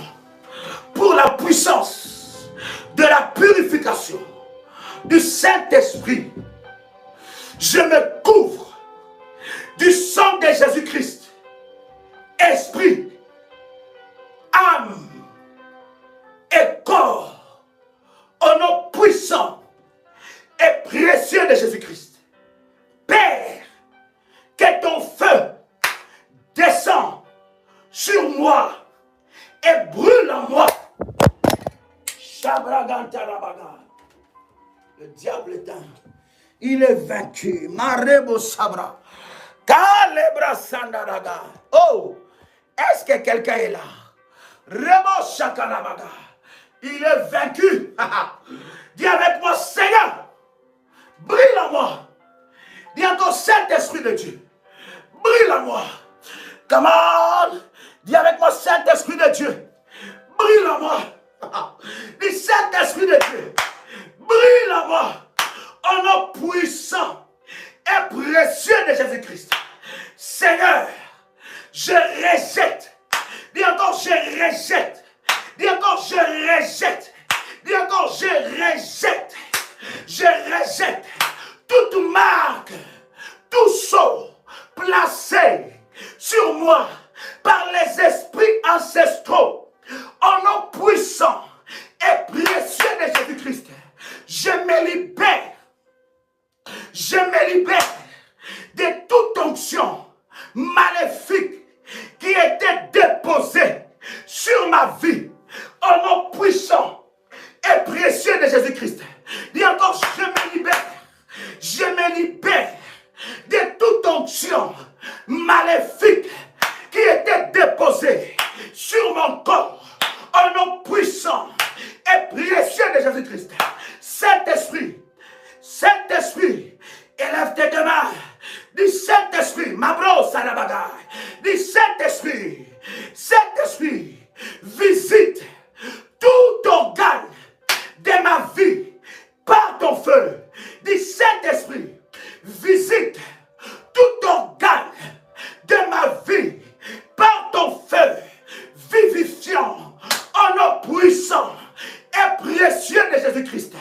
Pour la puissance de la purification du Saint-Esprit. Je me couvre du sang de Jésus-Christ. Esprit, âme et corps, au nom puissant et précieux de Jésus-Christ. Père, que ton feu descend sur moi et brûle en moi. Le diable est un. Il est vaincu. Marebo Sabra. Kalebra Sandaraga. Oh, est-ce que quelqu'un est là? Rebo Shakalabaga. Il est vaincu. Dis avec moi, Seigneur, brille en moi. Dis encore, Saint-Esprit de Dieu, brille en moi. Come on. Dis avec moi, Saint-Esprit de Dieu, brille en moi. Dis Saint-Esprit de Dieu, brille en moi. Au nom puissant et précieux de Jésus-Christ. Seigneur, je rejette. Dis encore, je rejette. Dis encore, je rejette. Dis encore, je rejette. Je rejette toute marque, tout sceau placé sur moi par les esprits ancestraux. Au nom puissant et précieux de Jésus-Christ. Je me libère. Je me libère de toute onction maléfique qui était déposée sur ma vie. Au nom puissant et précieux de Jésus-Christ. Dis encore, je me libère. Je me libère de toute onction maléfique qui était déposée sur mon corps. Au nom puissant et précieux de Jésus-Christ. Saint-Esprit, Saint-Esprit, élève tes deux mains. Dis Saint-Esprit, ma brosse à la bagaille. Dis Saint-Esprit, Saint-Esprit, visite tout organe de ma vie par ton feu. Dis Saint-Esprit, visite tout organe de ma vie par ton feu vivifiant au nom puissant et précieux de Jésus-Christ.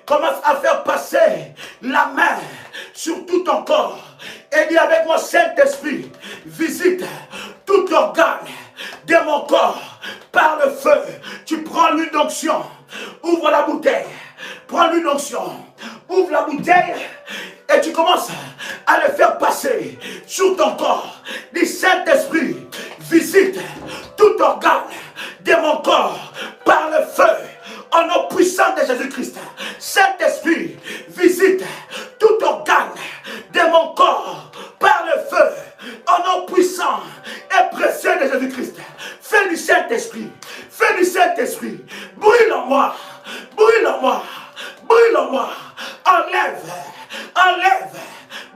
Commence à faire passer la main sur tout ton corps et dis avec moi, Saint-Esprit, visite tout organe de mon corps par le feu. Tu prends l'huile d'onction, ouvre la bouteille, prends l'huile d'onction, ouvre la bouteille et tu commences à le faire passer sur ton corps. Dis Saint-Esprit, visite tout organe de mon corps par le feu. Au nom puissant de Jésus-Christ. Saint-Esprit, visite tout organe de mon corps par le feu. Au nom puissant et précieux de Jésus-Christ. Fais du Saint-Esprit. Fais du Saint-Esprit. Brûle en moi. Brûle en moi. Brûle en moi. Enlève. Enlève.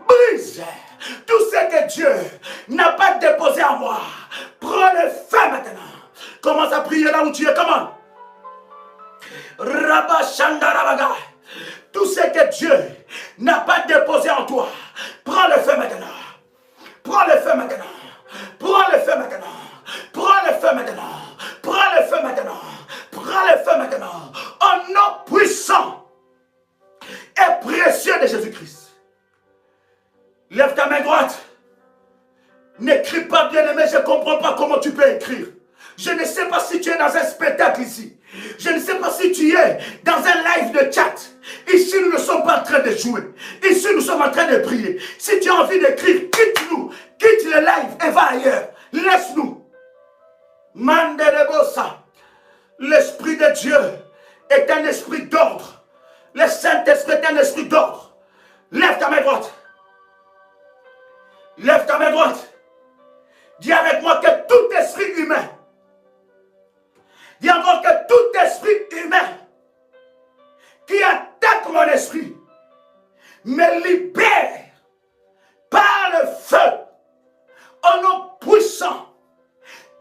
Brise tout ce que Dieu n'a pas déposé en moi. Prends le feu maintenant. Commence à prier là où tu es. Comment? Rabashandarabaga. Tout ce que Dieu n'a pas déposé en toi, prends le feu maintenant. Prends le feu maintenant. Prends le feu maintenant. Prends le feu maintenant. Prends le feu maintenant. Prends le feu maintenant. Au nom puissant et précieux de Jésus-Christ. Lève ta main droite. N'écris pas, bien-aimé, je ne comprends pas comment tu peux écrire. Je ne sais pas si tu es dans un spectacle ici. Je ne sais pas si tu es dans un live de chat. Ici, nous ne sommes pas en train de jouer. Ici, nous sommes en train de prier. Si tu as envie d'écrire, quitte-nous. Quitte le live et va ailleurs. Laisse-nous. Mandelebosa. L'Esprit de Dieu est un esprit d'ordre. Le Saint-Esprit est un esprit d'ordre. Lève ta main droite. Lève ta main droite. Dis avec moi que tout esprit humain. Dis encore que tout esprit humain qui attaque mon esprit me libère par le feu au nom puissant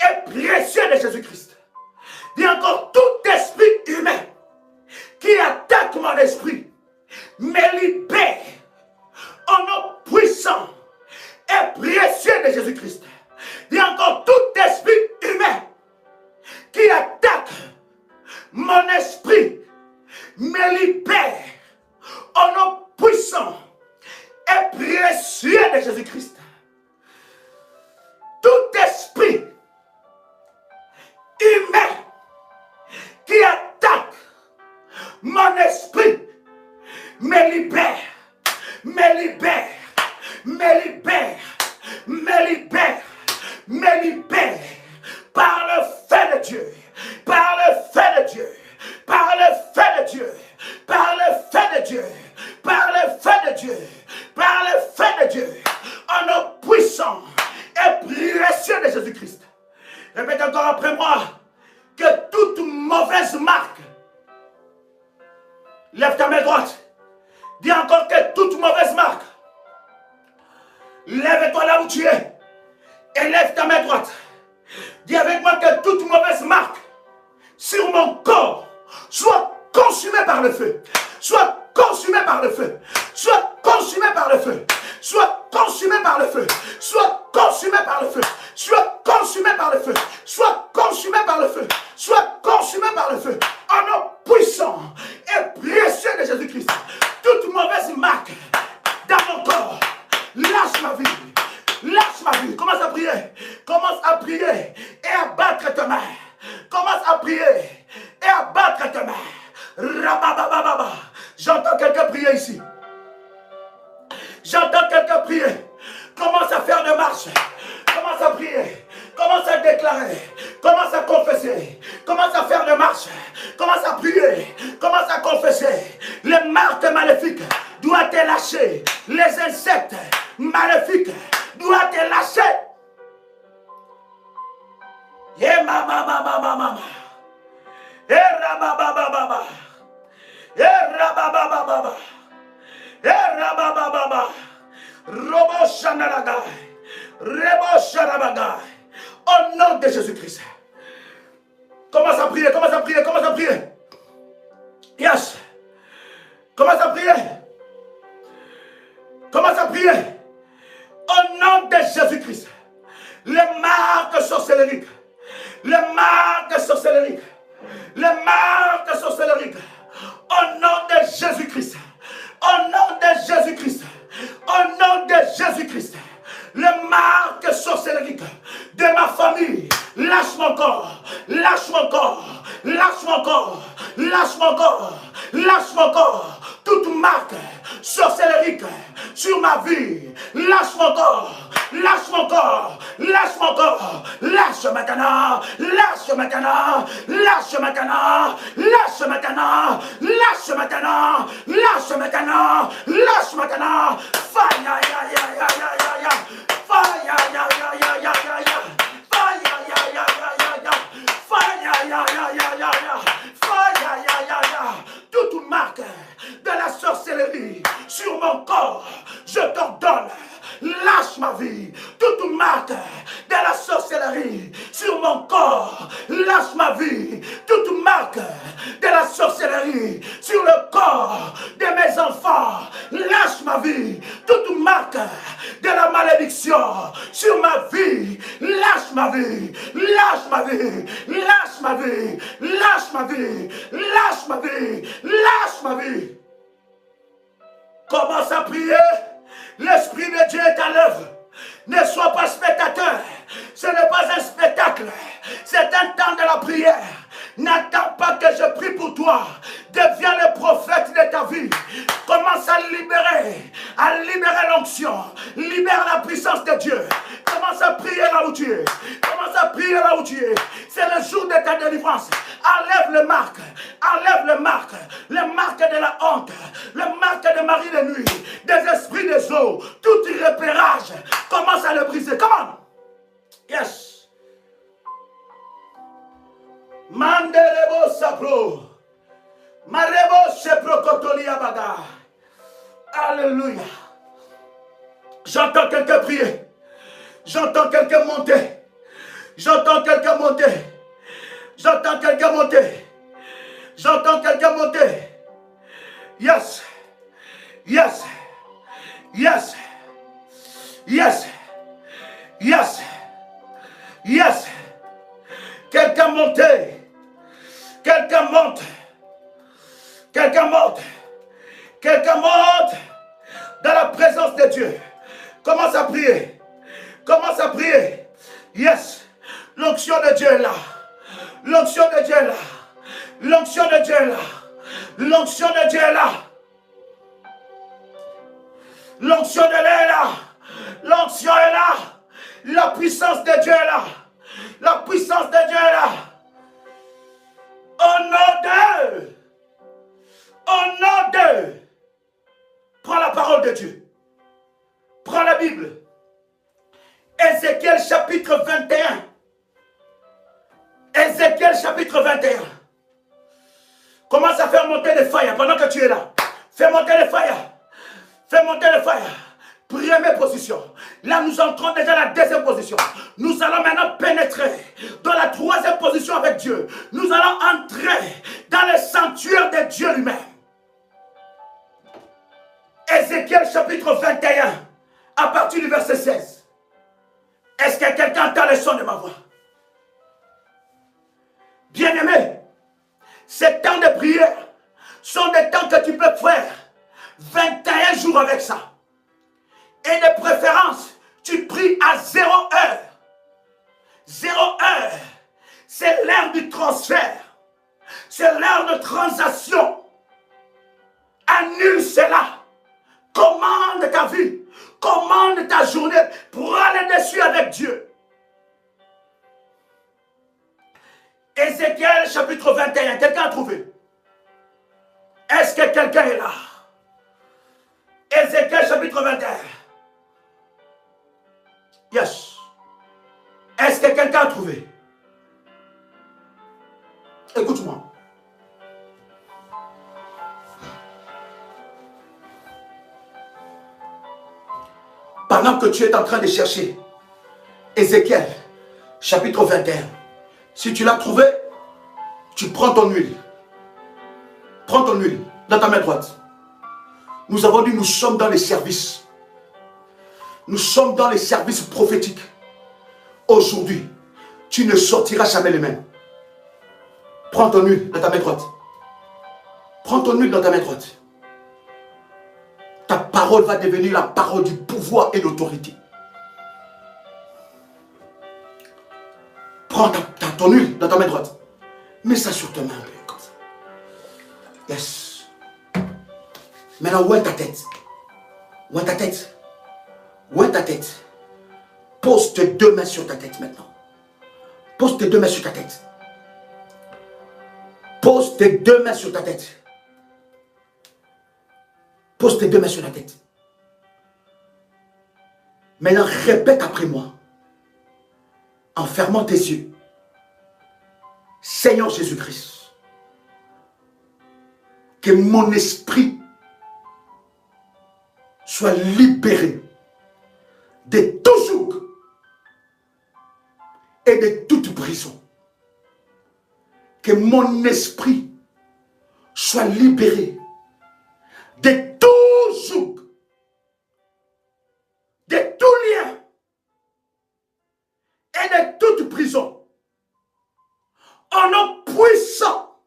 et précieux de Jésus-Christ. Dis encore tout esprit humain qui attaque mon esprit me libère au nom puissant et précieux de Jésus-Christ. Dis encore tout esprit humain qui attaque mon esprit me libère au nom puissant et précieux de Jésus-Christ. Tout esprit humain qui attaque mon esprit me libère, me libère, me libère, me libère, me libère par le feu de Dieu, par le feu de Dieu, par le feu de Dieu, par le feu de Dieu, par le feu de Dieu, par le feu de Dieu, en nom puissant et précieux de Jésus-Christ. Répète encore après moi que toute mauvaise marque, lève ta main droite, dis encore que toute mauvaise marque, lève-toi là où tu es et lève ta main droite. Dis avec moi que toute mauvaise marque sur mon corps soit consumée par le feu. Soit consumée par le feu. Soit consumée par le feu. Soit consumée par le feu. Soit consumée par le feu. Soit consumée par le feu. Soit consumée par le feu. Soit consumée par le feu. En nom puissant et précieux de Jésus-Christ. Toute mauvaise marque dans mon corps, lâche ma vie. Lâche ma vie. Commence à prier. Commence à prier et à battre ta main. Commence à prier et à battre ta main. Rababababa. J'entends quelqu'un prier ici. J'entends quelqu'un prier. Commence à faire des marches. Commence à prier. Commence à déclarer. Commence à confesser. Commence à faire des marches. Commence à prier. Commence à confesser. Les marques maléfiques doivent te lâcher. Les insectes maléfiques doivent te lâcher. Yeah, mama. Rababababa. Rababababa. Rababababa. Robo Shanaraga. Rebo Sharabaga. Au nom de Jésus-Christ. Commence à prier, commence à prier, commence à prier. Yes. Commence à prier. Commence à prier. Au nom de Jésus-Christ. Les marques sorcellériques. Les marques sorcellériques. Les marques sorcellériques. Au nom de Jésus-Christ. Au nom de Jésus-Christ. Au nom de Jésus-Christ. Les marques sorcellériques de ma famille. Lâche mon corps. Lâche mon corps. Lâche mon corps. Lâche mon corps. Lâche mon corps. Toute marque sorcellérique sur ma vie. Lâche mon corps. Lâche mon corps. Lâche mon corps. Lâche maintenant. Lâche maintenant. Lâche maintenant. Lâche maintenant. Lâche maintenant. Lâche maintenant. Lâche maintenant. Fire, ya, ya, ya, ya, ya, ya. Fire, ya, ya, ya, ya, ya, ya. Fire, ya, ya, ya, ya, ya. Fire, ya, ya, ya, ya, ya. Fire, ya, ya, ya. Toute marque de la sorcellerie sur mon corps, je t'ordonne. Lâche ma vie. Toute marque de la sorcellerie sur mon corps. Lâche ma vie. Toute marque de la sorcellerie sur le corps de mes enfants. Lâche ma vie. Toute marque de la malédiction sur ma vie. Lâche ma vie. Lâche ma vie. Lâche ma vie. Lâche ma vie. Lâche ma vie. Lâche ma vie. Commence à prier. L'Esprit de Dieu est à l'œuvre. Ne sois pas spectateur. Ce n'est pas un spectacle. C'est un temps de la prière. N'attends pas que je prie pour toi. Deviens le prophète de ta vie. Commence à libérer l'onction. Libère la puissance de Dieu. Commence à prier là où tu es. Commence à prier là où tu es. C'est le jour de ta délivrance. Enlève le marque. Enlève le marque. Le marque de la honte. Le marque de Marie de nuit. Des esprits des eaux. Tout irrépérage. Commence à le briser. Comment? Yes. Mandelebo sapro. Marebo sepro kotolia baga. Alléluia. J'entends quelqu'un prier. J'entends quelqu'un monter. J'entends quelqu'un monter. J'entends quelqu'un monter. J'entends quelqu'un monter. Yes. Yes. Yes. Yes. Yes. Yes. Quelqu'un monter. Quelqu'un monte. Quelqu'un monte. Quelqu'un monte dans la présence de Dieu. Commence à prier. Commence à prier. Yes. L'onction de Dieu est là. L'onction de Dieu est là. L'onction de Dieu est là. L'onction de Dieu est là. L'onction de Dieu est là. L'onction est là. La puissance de Dieu est là. La puissance de Dieu est là. Au nom de. Au nom de. Prends la parole de Dieu. Prends la Bible. Ézéchiel chapitre 21. Ézéchiel chapitre 21. Commence à faire monter les feuilles pendant que tu es là. Fais monter les feuilles. Fais monter les feuilles. Première position. Là, nous entrons déjà dans la deuxième position. Nous allons maintenant pénétrer dans la troisième position avec Dieu. Nous allons entrer dans le sanctuaire de Dieu lui-même. Ézéchiel chapitre 21, à partir du verset 16. Est-ce que quelqu'un entend le son de ma voix? Bien-aimé, ces temps de prière sont des temps que tu peux faire 21 jours avec ça. Et de préférence, tu pries à 0 heure. 0 heure, c'est l'heure du transfert. C'est l'heure de transaction. Annule cela. Commande ta vie. Commande ta journée. Prends le dessus avec Dieu. Ézéchiel chapitre 21. Quelqu'un a trouvé? Est-ce que quelqu'un est là? Ézéchiel chapitre 21. Yes. Est-ce que quelqu'un a trouvé? Écoute-moi. Pendant que tu es en train de chercher Ézéchiel chapitre 21, si tu l'as trouvé, tu prends ton huile. Prends ton huile dans ta main droite. Nous avons dit, nous sommes dans les services. Nous sommes dans les services prophétiques. Aujourd'hui, tu ne sortiras jamais les mêmes. Prends ton huile dans ta main droite. Prends ton huile dans ta main droite. Ta parole va devenir la parole du pouvoir et d'autorité. Prends ton huile dans ta main droite. Mets ça sur ta main, comme ça. Yes. Maintenant, où est ta tête? Où est ta tête? Où est ta tête? Pose tes deux mains sur ta tête maintenant. Pose tes deux mains sur ta tête. Pose tes deux mains sur ta tête. Pose tes deux mains sur la tête. Maintenant, répète après moi. En fermant tes yeux. Seigneur Jésus-Christ. Que mon esprit soit libéré de tout joug et de toute prison. Que mon esprit soit libéré de tout joug, de tout lien et de toute prison. Au nom puissant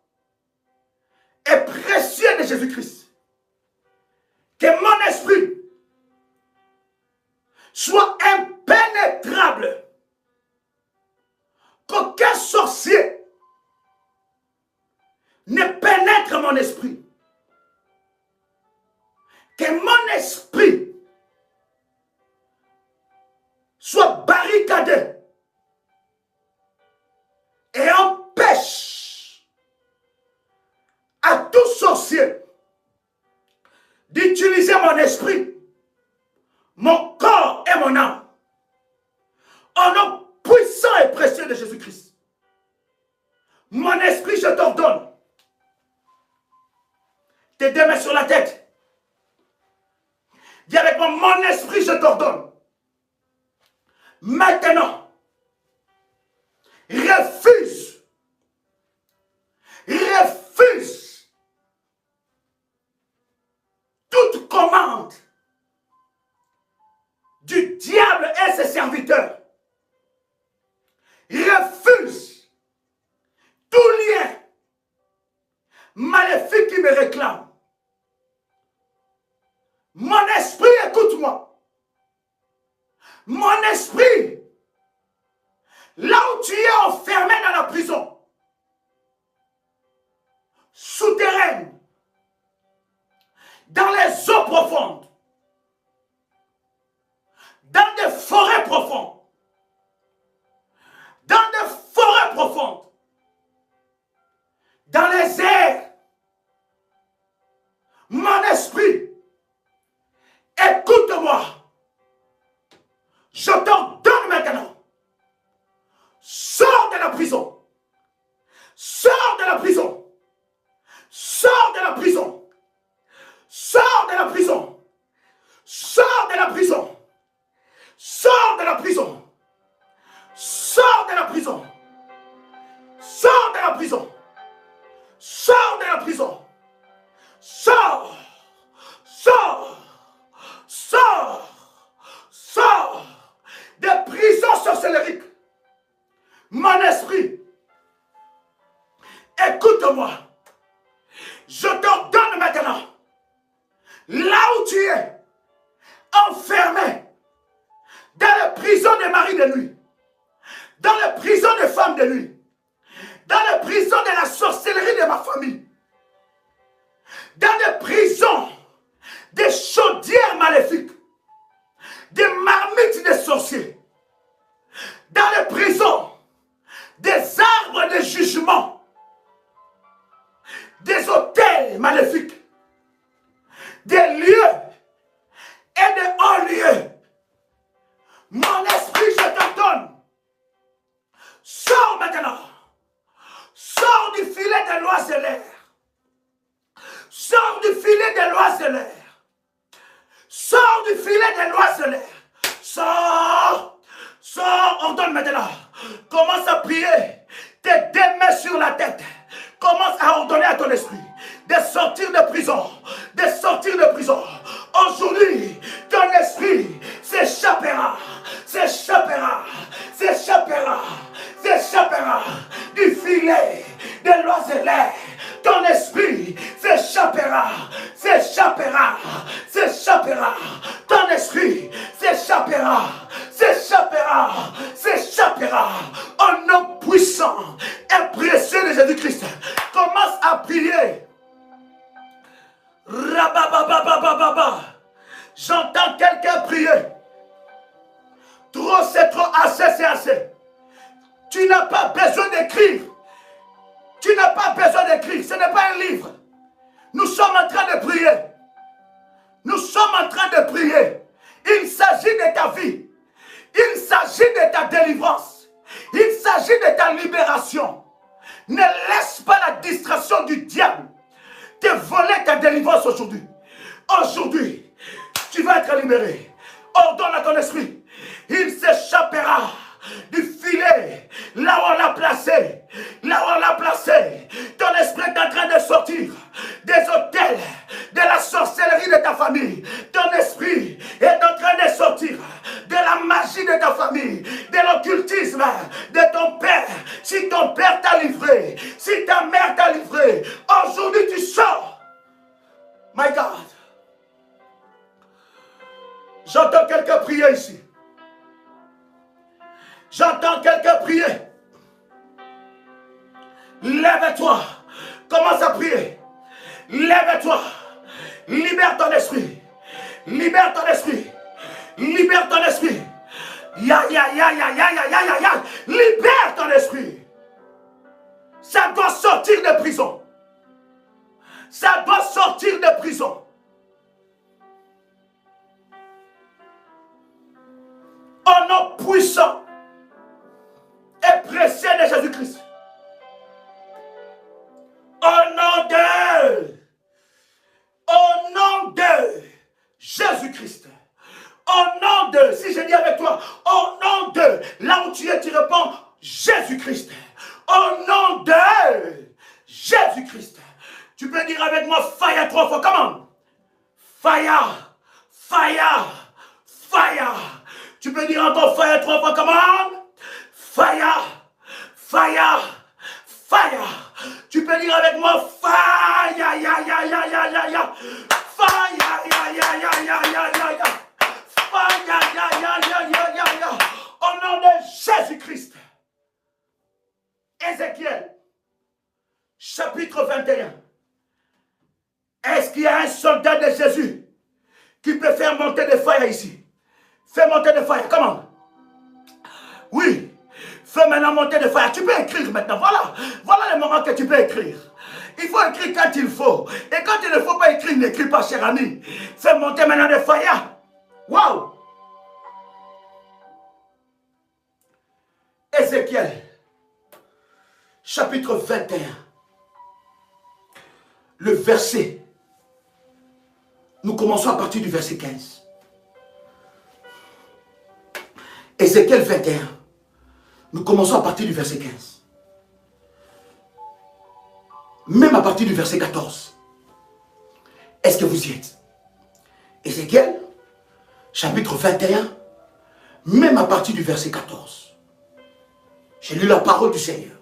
et précieux de Jésus-Christ, que mon esprit soit impénétrable, qu'aucun sorcier ne pénètre mon esprit, que mon esprit soit barricadé et d'utiliser mon esprit, mon corps et mon âme au nom puissant et précieux de Jésus-Christ. Mon esprit, je t'ordonne. Tes deux mains sur la tête. Dis avec moi, mon esprit, je t'ordonne. Maintenant, refuse toute commande du diable et ses serviteurs. Refuse tout lien maléfique qui me réclame. Mon esprit, écoute-moi. Mon esprit, là où tu es enfermé dans la prison, souterraine, dans les eaux profondes, dans des forêts profondes, dans les airs, mon esprit, écoute-moi. Je t'ordonne maintenant. Sors de la prison. Sors de la prison. Sors de la prison. Sors de la prison. Sors de la prison. Sors de la prison. Sors de la prison. Sors de la prison. Sors de la prison. Sors. Sors. Sors. Sors des prisons sorcellériques. Mon esprit, écoute-moi. Je t'ordonne maintenant, là où tu es, enfermé, dans les prisons des maris de nuit, dans les prisons des femmes de nuit, dans les prisons de la sorcellerie de ma famille, dans les prisons des chaudières maléfiques, des marmites des sorciers, dans les prisons des arbres de jugement, des hôtels maléfiques, des lieux et de hauts lieux. Mon esprit, je t'ordonne, sors maintenant, sors du filet de l'oisellaire, sors du filet de l'oisellaire, sors du filet de l'oisellaire, sors, sors, ordonne maintenant, commence à prier, tes deux mains sur la tête, commence à ordonner à ton esprit de sortir de prison, de sortir de prison. Aujourd'hui, ton esprit s'échappera, s'échappera, s'échappera, s'échappera du filet de l'oisellaire. Ton esprit s'échappera, s'échappera, s'échappera. Ton esprit s'échappera, s'échappera, s'échappera. Au nom puissant et précieux de Jésus-Christ, commence à prier. Rababababababa. J'entends quelqu'un prier. Trop c'est trop, assez c'est assez. Tu n'as pas besoin d'écrire. Tu n'as pas besoin d'écrire. Ce n'est pas un livre. Nous sommes en train de prier. Nous sommes en train de prier. Il s'agit de ta vie. Il s'agit de ta délivrance. Il s'agit de ta libération. Ne laisse pas la distraction du diable te voler ta délivrance aujourd'hui. Aujourd'hui, tu vas être libéré. Ordonne à ton esprit. Il s'échappera du filet, là où on l'a placé, là où on l'a placé. Ton esprit est en train de sortir des hôtels, de la sorcellerie de ta famille. Ton esprit est en train de sortir de la magie de ta famille, de l'occultisme de ton père. Si ton père t'a livré, si ta mère t'a livré, aujourd'hui tu sors. My God. J'entends quelqu'un prier ici. J'entends quelqu'un prier. Lève-toi. Commence à prier. Lève-toi. Libère ton esprit. Libère ton esprit. Libère ton esprit. Ya. Libère ton esprit. Ça doit sortir de prison. Ça doit sortir de prison. nom puissant et précieux de Jésus-Christ. Au nom de Jésus-Christ. Au nom de, si je dis avec toi, au nom de, là où tu es, tu réponds Jésus-Christ. Au nom de Jésus-Christ. Tu peux dire avec moi fire 3 fois. Comment? Fire, fire, fire. Tu peux dire encore fire 3 fois. Comment? Fire, fire, fire. Tu peux dire avec moi fire, ya, ya, ya, ya, ya, ya, ya. Fire, ya, ya, ya, ya, ya, ya, ya. Fire, ya, ya, ya, ya, ya, ya. Au nom de Jésus-Christ. Ézéchiel, chapitre 21. Est-ce qu'il y a un soldat de Jésus qui peut faire monter des feux ici? Fais monter des feux. Comment? Oui. Fais maintenant monter des feux. Tu peux écrire maintenant. Voilà le moment que tu peux écrire. Il faut écrire quand il faut. Et quand il ne faut pas écrire, n'écris pas, cher ami. Fais monter maintenant des feux. Waouh! Ézéchiel, chapitre 21. Le verset. Nous commençons à partir du verset 15. Ézéchiel 21. Nous commençons à partir du verset 15. Même à partir du verset 14. Est-ce que vous y êtes? Ézéchiel, chapitre 21, même à partir du verset 14. J'ai lu la parole du Seigneur.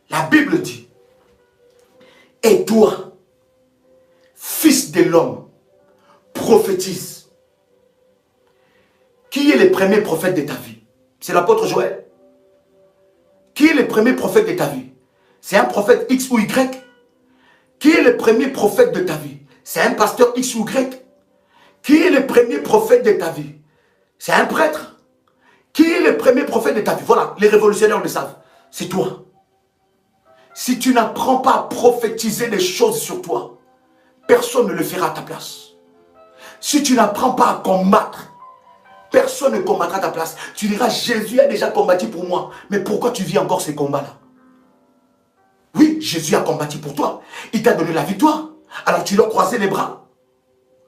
La Bible dit, et toi, fils de l'homme, prophétise. Qui est le premier prophète de ta vie? C'est l'apôtre Joël. Qui est le premier prophète de ta vie? C'est un prophète X ou Y. Qui est le premier prophète de ta vie? C'est un pasteur X ou Y. Qui est le premier prophète de ta vie? C'est un prêtre. Qui est le premier prophète de ta vie? Voilà, les révolutionnaires le savent. C'est toi. Si tu n'apprends pas à prophétiser des choses sur toi, personne ne le fera à ta place. Si tu n'apprends pas à combattre, personne ne combattra à ta place. Tu diras, Jésus a déjà combattu pour moi. Mais pourquoi tu vis encore ces combats-là? Oui, Jésus a combattu pour toi. Il t'a donné la victoire. Alors tu dois croiser les bras.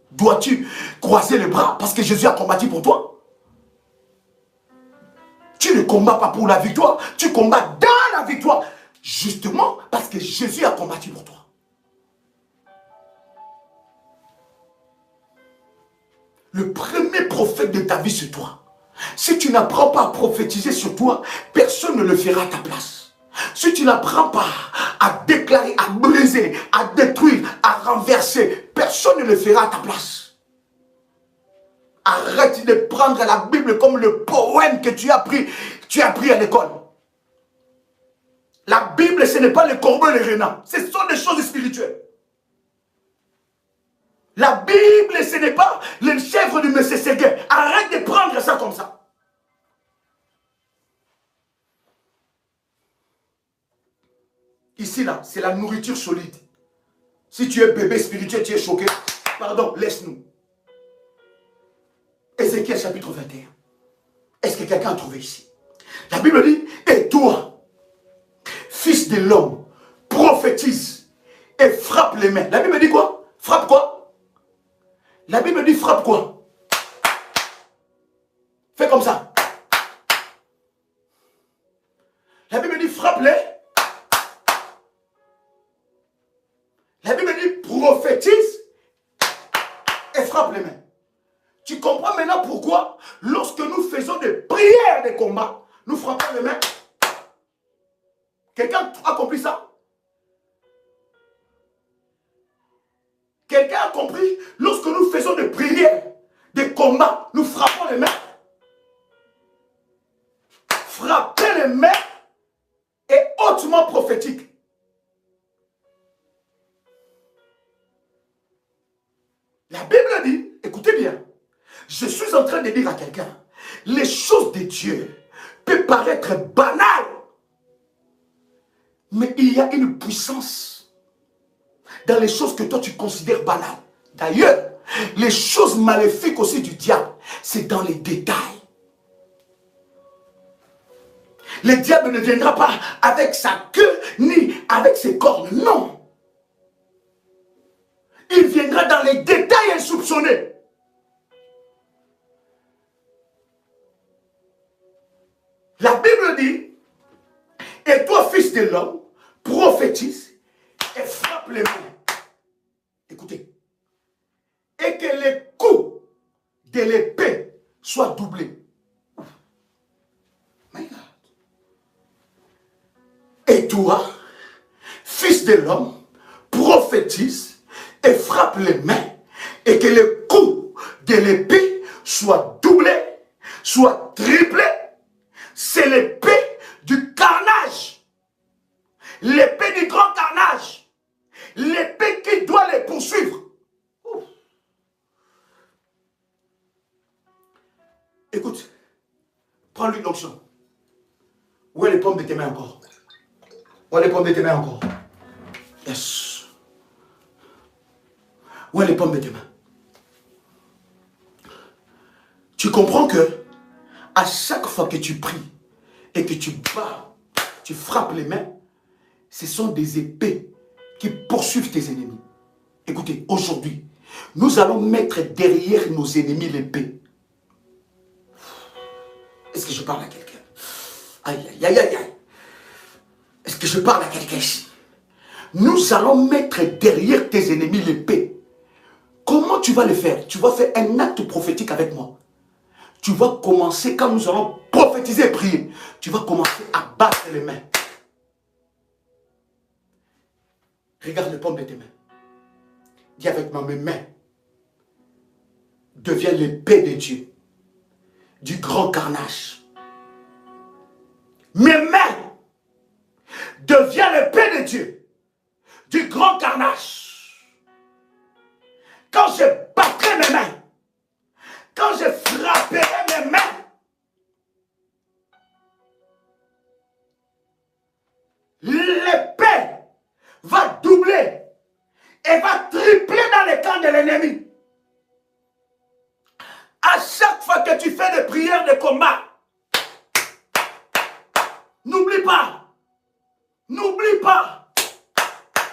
Dois-tu croiser les bras parce que Jésus a combattu pour toi? Tu ne combats pas pour la victoire. Tu combats dans la victoire. Justement parce que Jésus a combattu pour toi. Le premier prophète de ta vie, c'est toi. Si tu n'apprends pas à prophétiser sur toi, personne ne le fera à ta place. Si tu n'apprends pas à déclarer, à briser, à détruire, à renverser, personne ne le fera à ta place. Arrête de prendre la Bible comme le poème que tu as appris à l'école. La Bible, ce n'est pas le corbeau et le renard. Ce sont des choses spirituelles. La Bible, ce n'est pas le chèvre du monsieur Séguin. Arrête de prendre ça comme ça. Ici, là, c'est la nourriture solide. Si tu es bébé spirituel, tu es choqué. Pardon, laisse-nous. Ézéchiel chapitre 21. Est-ce que quelqu'un a trouvé ici? La Bible dit, et toi, fils de l'homme, prophétise et frappe les mains. La Bible dit quoi? Frappe quoi? La Bible dit frappe quoi? Fais comme ça. La Bible dit frappe-les. La Bible dit prophétise et frappe les mains. Tu comprends maintenant pourquoi lorsque nous faisons des prières de combat, nous frappons les mains? Quelqu'un a compris ça? Quelqu'un a compris? Lorsque nous faisons des prières, des combats, nous frappons les mains. Frapper les mains est hautement prophétique. La Bible dit, écoutez bien, je suis en train de dire à quelqu'un, les choses de Dieu peuvent paraître banales, mais il y a une puissance dans les choses que toi tu considères banales. D'ailleurs, les choses maléfiques aussi du diable, c'est dans les détails. Le diable ne viendra pas avec sa queue ni avec ses cornes. Non. Il viendra dans les détails insoupçonnés. La Bible dit, et toi, fils de l'homme, prophétise et frappe les mains. Écoutez. Et que les coups de l'épée soient doublés. My God. Et toi, fils de l'homme, prophétise et frappe les mains, et que les coups de l'épée soient doublés, soient triplés. C'est l'épée du carnage, l'épée du grand carnage, l'épée qui doit les poursuivre. Ouf. Écoute, prends l'huile d'onction. Où est les pommes de tes mains encore? Où est les pommes de tes mains encore? Yes. Où est les pommes de tes mains? Tu comprends que à chaque fois que tu pries et que tu bats, tu frappes les mains, ce sont des épées qui poursuivent tes ennemis. Écoutez, aujourd'hui, nous allons mettre derrière nos ennemis l'épée. Est-ce que je parle à quelqu'un? Aïe, aïe, aïe, aïe, aïe. Est-ce que je parle à quelqu'un ici? Nous allons mettre derrière tes ennemis l'épée. Comment tu vas le faire? Tu vas faire un acte prophétique avec moi. Tu vas commencer, quand nous allons prophétiser et prier, tu vas commencer à battre les mains. Regarde les pommes de tes mains. Dis avec moi, mes mains deviennent l'épée de Dieu, du grand carnage. Mes mains deviennent l'épée de Dieu, du grand carnage. Quand je battrai mes mains, quand je frapperai mes mains, l'épée va doubler et va tripler dans les camps de l'ennemi. À chaque fois que tu fais des prières de combat, n'oublie pas,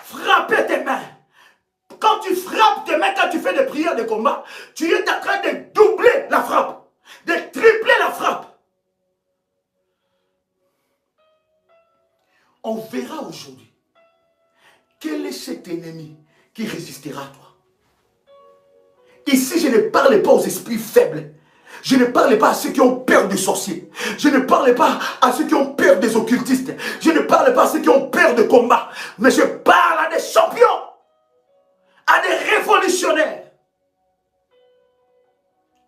frapper tes mains. Quand tu frappes tes mains, quand tu fais des prières de combat, tu es en train de doubler la frappe, de tripler la frappe. On verra aujourd'hui quel est cet ennemi qui résistera à toi. Ici, je ne parle pas aux esprits faibles. Je ne parle pas à ceux qui ont peur des sorciers. Je ne parle pas à ceux qui ont peur des occultistes. Je ne parle pas à ceux qui ont peur de combat. Mais je parle à des champions, à des révolutionnaires,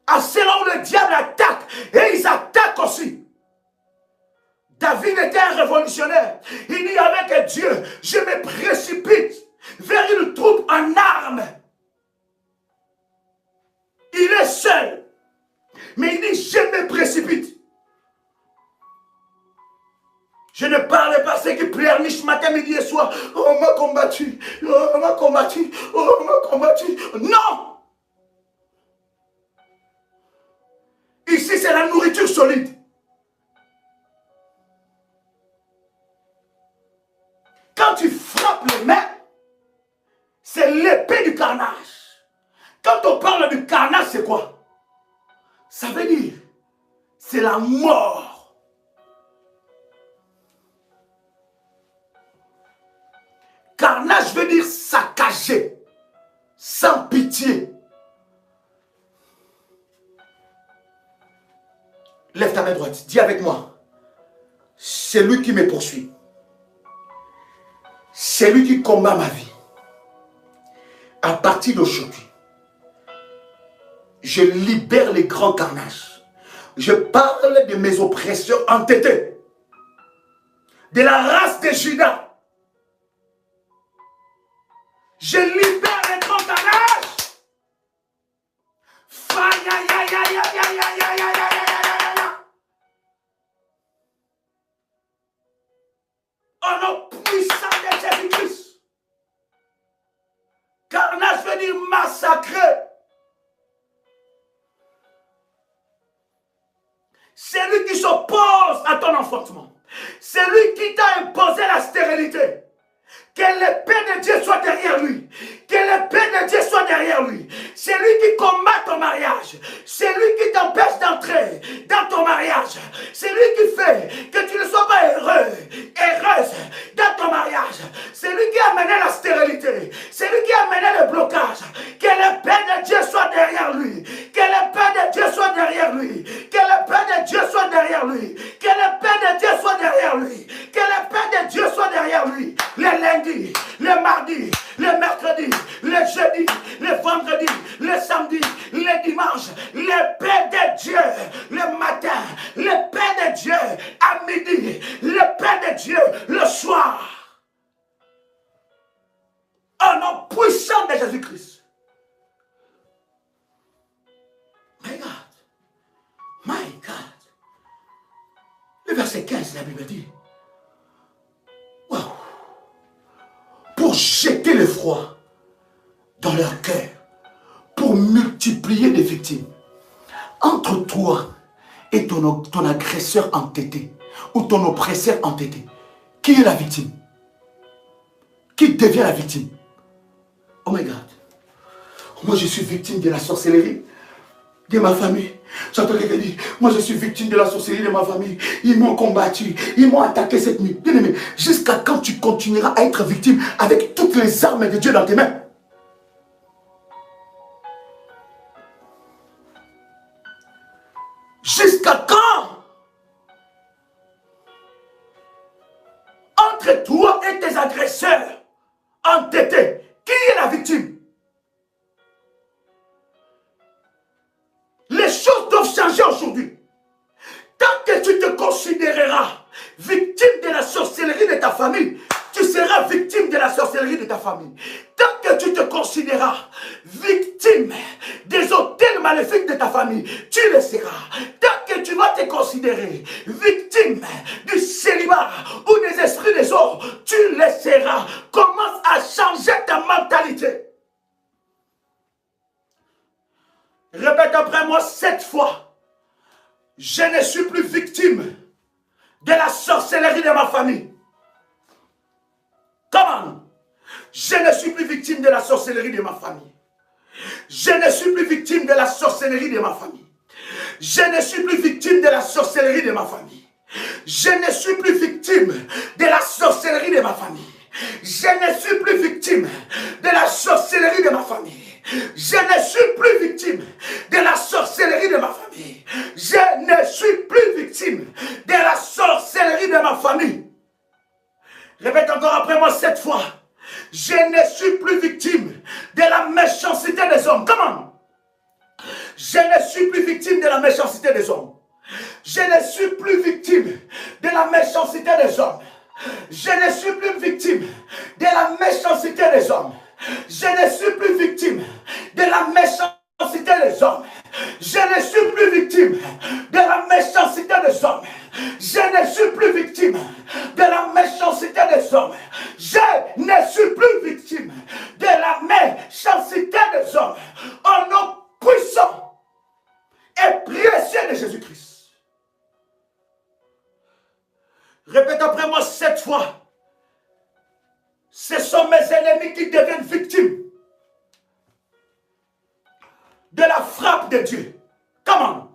à ceux-là où le diable attaque. Et ils attaquent aussi. David était un révolutionnaire. Il dit avec Dieu, je me précipite vers une troupe en armes. Il est seul. Mais il dit, je me précipite. Je ne parle pas à ceux qui pleurnichent matin, midi et soir. Oh, on m'a combattu. Oh, on m'a combattu. Oh, on m'a combattu. Non! Ici, c'est la nourriture solide. Quand tu frappes les mains, c'est l'épée du carnage. Quand on parle du carnage, c'est quoi? Ça veut dire, c'est la mort. Carnage veut dire saccager, sans pitié. Lève ta main droite, dis avec moi, c'est lui qui me poursuit. C'est lui qui combat ma vie. À partir d'aujourd'hui, je libère les grands carnages. Je parle de mes oppresseurs entêtés, de la race de Judas. Je libère les grands carnages. Au nom puissant de Jésus-Christ. Carnage veut dire massacrer. C'est lui qui s'oppose à ton enfantement. C'est lui qui t'a imposé la stérilité. Que l'épée de Dieu soit derrière lui. Que l'épée de Dieu soit derrière lui. C'est lui qui combat ton mariage. C'est lui qui t'empêche d'entrer dans ton mariage. C'est lui qui fait que tu ne sois pas heureux, heureuse dans ton mariage. C'est lui qui a amené la stérilité. C'est lui qui a amené le blocage. Que l'épée de Dieu soit derrière lui. Que l'épée de Dieu soit derrière lui. Que l'épée de Dieu soit derrière lui. Que l'épée de Dieu soit derrière lui. Que l'épée de Dieu soit derrière lui. Les lundis, les mardis, les mercredis, les jeudis, les vendredis, les samedis, les dimanches, l'épée de Dieu le matin, l'épée de Dieu à midi, l'épée de Dieu le soir. Au nom puissant de Jésus-Christ. My God. My God. Le verset 15, la Bible dit. Wow. Pour jeter l'effroi dans leur cœur, pour multiplier les victimes. Entre toi et ton agresseur entêté, ou ton oppresseur entêté, qui est la victime? Qui devient la victime? Oh my God. Moi je suis victime de la sorcellerie de ma famille. J'entends quelqu'un dire, moi je suis victime de la sorcellerie de ma famille. Ils m'ont combattu, ils m'ont attaqué cette nuit. Bien aimé, jusqu'à quand tu continueras à être victime avec toutes les armes de Dieu dans tes mains? Jusqu'à quand? Entre toi et tes agresseurs entêtés, qui est la victime? Les choses doivent changer aujourd'hui. Tant que tu te considéreras victime de la sorcellerie de ta famille, tu seras victime de la sorcellerie de ta famille. Tant que tu te considéreras victime des hôtels maléfiques de ta famille, tu le seras. Tant que tu vas te considérer victime du célibat ou des esprits des eaux, tu le seras. Commence à changer ta mentalité. Répète après moi 7 fois. Je ne suis plus victime de la sorcellerie de ma famille. Comment? Je ne suis plus victime de la sorcellerie de ma famille. Je ne suis plus victime de la sorcellerie de ma famille. Je ne suis plus victime de la sorcellerie de ma famille. Je ne suis plus victime de la sorcellerie de ma famille. Je ne suis plus victime de la sorcellerie de ma famille. Je ne suis plus victime de la sorcellerie de ma famille. Je ne suis plus victime de la sorcellerie de ma famille. Répète encore après moi 7 fois. Je ne suis plus victime de la méchanceté des hommes. Comment? Je ne suis plus victime de la méchanceté des hommes. Je ne suis plus victime de la méchanceté des hommes. Je ne suis plus victime de la méchanceté des hommes. Je ne suis plus victime de la méchanceté des hommes. Je ne suis plus victime de la méchanceté des hommes. Je ne suis plus victime de la méchanceté des hommes. Je ne suis plus victime de la méchanceté des hommes. Au nom puissant et précieux de Jésus-Christ. Répète après moi 7 fois. Ce sont mes ennemis qui deviennent victimes de la frappe de Dieu. Comment?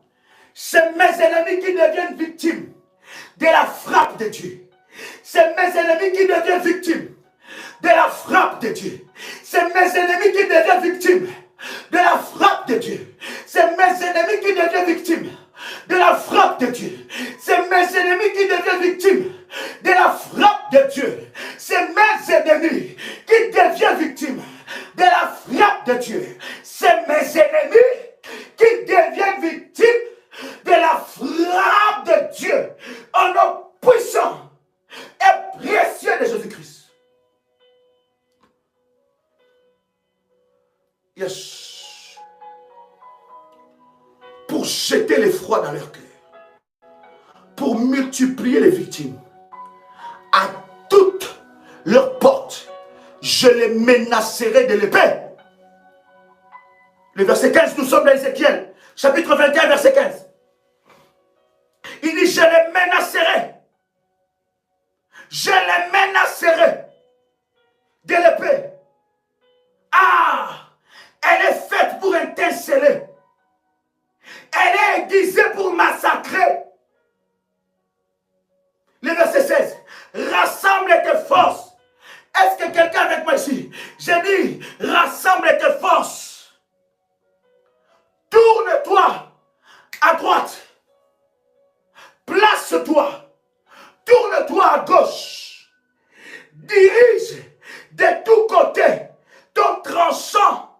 C'est mes ennemis qui deviennent victimes de la frappe de Dieu. C'est mes ennemis qui deviennent victimes de la frappe de Dieu. C'est mes ennemis qui deviennent victimes de la frappe de Dieu. C'est mes ennemis qui deviennent victimes de la frappe de Dieu. C'est mes ennemis qui deviennent victimes de la frappe de Dieu. C'est mes ennemis qui deviennent victimes de la frappe de Dieu. C'est mes ennemis qui deviennent victimes de la frappe de Dieu. Au nom puissant et précieux de Jésus-Christ. Yes. Pour jeter l'effroi dans leur cœur. Pour multiplier les victimes. À toutes leurs portes, je les menacerai de l'épée. Le verset 15, nous sommes dans Ézéchiel, chapitre 21, verset 15. Il dit, je les menacerai Je les menacerai de l'épée. Ah, elle est faite pour interceller. Elle est aiguisée pour massacrer. Le verset 16. Rassemble tes forces. Est-ce que quelqu'un est avec moi ici? J'ai dit, rassemble tes forces. Tourne-toi à droite. Place-toi. Tourne-toi à gauche. Dirige de tous côtés ton tranchant.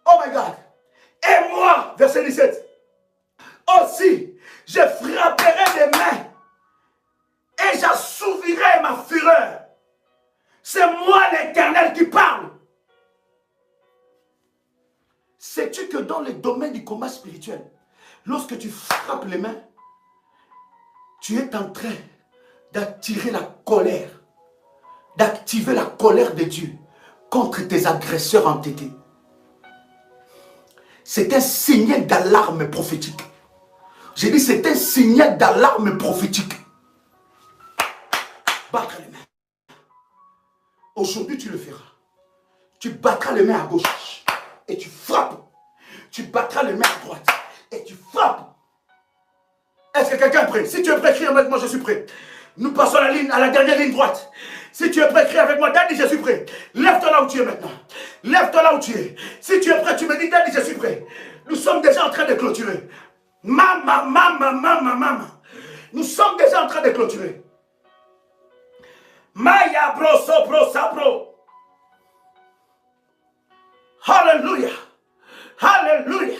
Oh my God. Et moi, verset 17. Aussi, je frapperai des mains et j'assouvirai ma fureur. C'est moi l'Éternel qui parle. Sais-tu que dans le domaine du combat spirituel, lorsque tu frappes les mains, tu es en train d'attirer la colère, d'activer la colère de Dieu contre tes agresseurs entêtés. C'est un signal d'alarme prophétique. J'ai dit c'est un signal d'alarme prophétique. Battre les mains. Aujourd'hui tu le feras. Tu battras les mains à gauche et tu frappes. Tu battras les mains à droite et tu frappes. Est-ce que quelqu'un est prêt? Si tu es prêt, crie avec moi, je suis prêt. Nous passons à la dernière ligne droite. Si tu es prêt, crie avec moi, Daddy, je suis prêt. Lève-toi là où tu es maintenant. Lève-toi là où tu es. Si tu es prêt, tu me dis, Daddy, je suis prêt. Nous sommes déjà en train de clôturer. Maman. Nous sommes déjà en train de clôturer. Maya bro sopro sapro. Alléluia. Alléluia.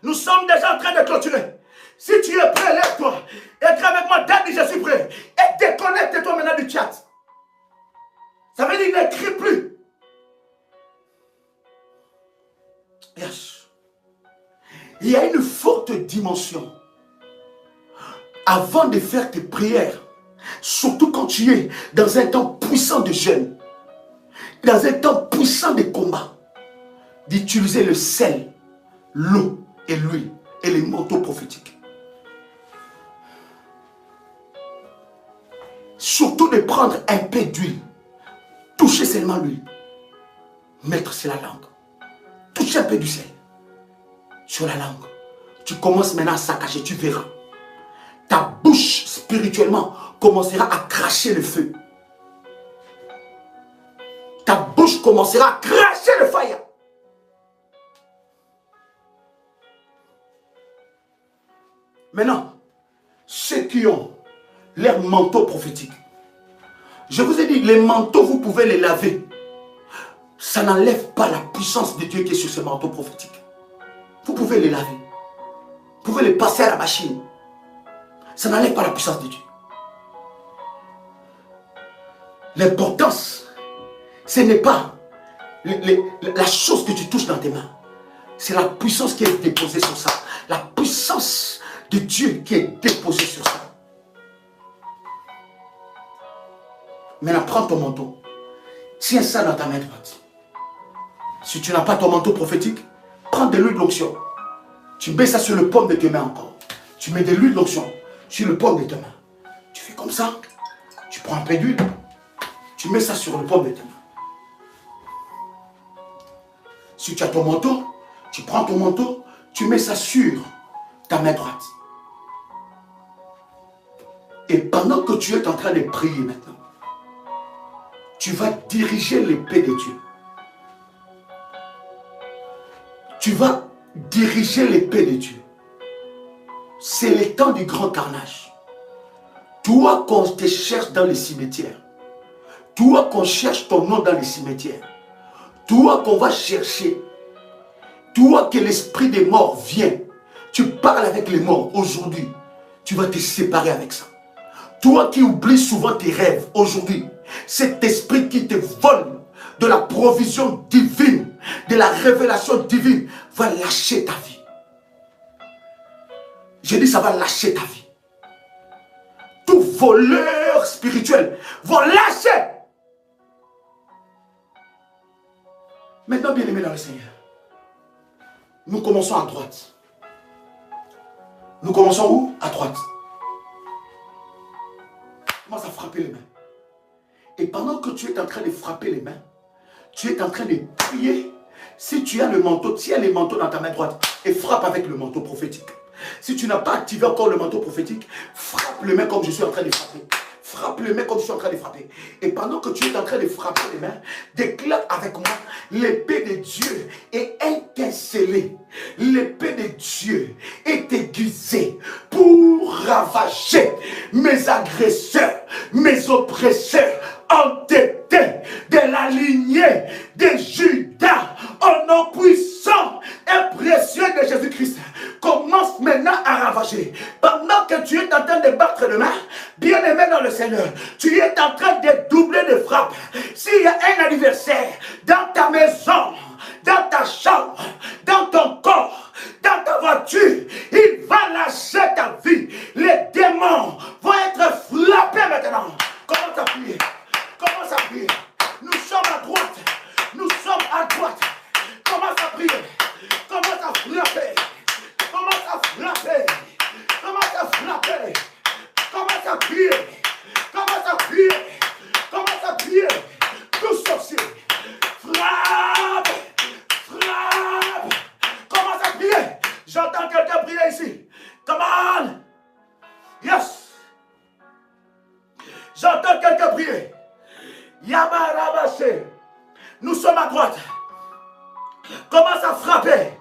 Nous sommes déjà en train de clôturer. Si tu es prêt, lève-toi. Et crie avec moi, Daddy, je suis prêt. Et déconnecte-toi maintenant du chat. Ça veut dire n'écris plus. Yes. Il y a une forte dimension. Avant de faire tes prières, surtout quand tu es dans un temps puissant de jeûne, dans un temps puissant de combat, d'utiliser le sel, l'eau et l'huile et les manteaux prophétiques. Surtout de prendre un peu d'huile, toucher seulement l'huile, mettre sur la langue, toucher un peu du sel sur la langue. Tu commences maintenant à saccager, tu verras. Ta bouche spirituellement commencera à cracher le feu. Ta bouche commencera à cracher le feu. Maintenant, ceux qui ont leur manteau prophétique, je vous ai dit, les manteaux, vous pouvez les laver. Ça n'enlève pas la puissance de Dieu qui est sur ce manteau prophétique. Vous pouvez les laver. Vous pouvez les passer à la machine. Ça n'enlève pas la puissance de Dieu. L'importance, ce n'est pas la chose que tu touches dans tes mains. C'est la puissance qui est déposée sur ça. La puissance de Dieu qui est déposée sur ça. Maintenant, prends ton manteau. Tiens ça dans ta main droite. Si tu n'as pas ton manteau prophétique, prends de l'huile d'onction. Tu mets ça sur le paume de tes mains encore. Tu mets de l'huile d'onction sur le paume de tes mains. Tu fais comme ça. Tu prends un peu d'huile. Tu mets ça sur le paume de tes mains. Si tu as ton manteau, tu prends ton manteau, tu mets ça sur ta main droite. Et pendant que tu es en train de prier maintenant, tu vas diriger l'épée de Dieu. Tu vas diriger l'épée de Dieu. C'est le temps du grand carnage. Toi qu'on te cherche dans les cimetières. Toi qu'on cherche ton nom dans les cimetières. Toi qu'on va chercher. Toi que l'esprit des morts vient. Tu parles avec les morts aujourd'hui. Tu vas te séparer avec ça. Toi qui oublies souvent tes rêves aujourd'hui. Cet esprit qui te vole de la provision divine, de la révélation divine, va lâcher ta vie. Je dis ça va lâcher ta vie. Tout voleur spirituel va lâcher. Maintenant, bien aimé dans le Seigneur, nous commençons à droite. Nous commençons où? À droite. frapper les mains. Et pendant que tu es en train de frapper les mains, tu es en train de prier. Si tu as le manteau, tiens les manteaux dans ta main droite et frappe avec le manteau prophétique. Si tu n'as pas activé encore le manteau prophétique, frappe les mains comme je suis en train de frapper. Frappe les mains comme je suis en train de frapper. Et pendant que tu es en train de frapper les mains, déclare avec moi, l'épée de Dieu est étincelée. L'épée de Dieu est aiguisée pour ravager mes agresseurs, mes oppresseurs, entêtés de la lignée de Judas, au nom puissant et précieux de Jésus-Christ. Commence maintenant à ravager. Pendant que tu es en train de battre les mains, bien-aimé dans le Seigneur, tu es en train de doubler de frappe. S'il y a un anniversaire dans ta maison, dans ta chambre, dans ton corps, dans ta voiture, il va lâcher ta vie. Les démons vont être frappés maintenant. Commence à prier. Commence à prier. Nous sommes à droite. Nous sommes à droite. Commence à prier. Commence à frapper. Commence à frapper. Commence à frapper. Commence à prier. Commence à prier. Commence à prier. Tout sorcier. Frappe. Frappe. Commence à prier. J'entends quelqu'un prier ici. Come on. Yes. J'entends quelqu'un prier. Yamarabashe. Nous sommes à droite. Commence à frapper.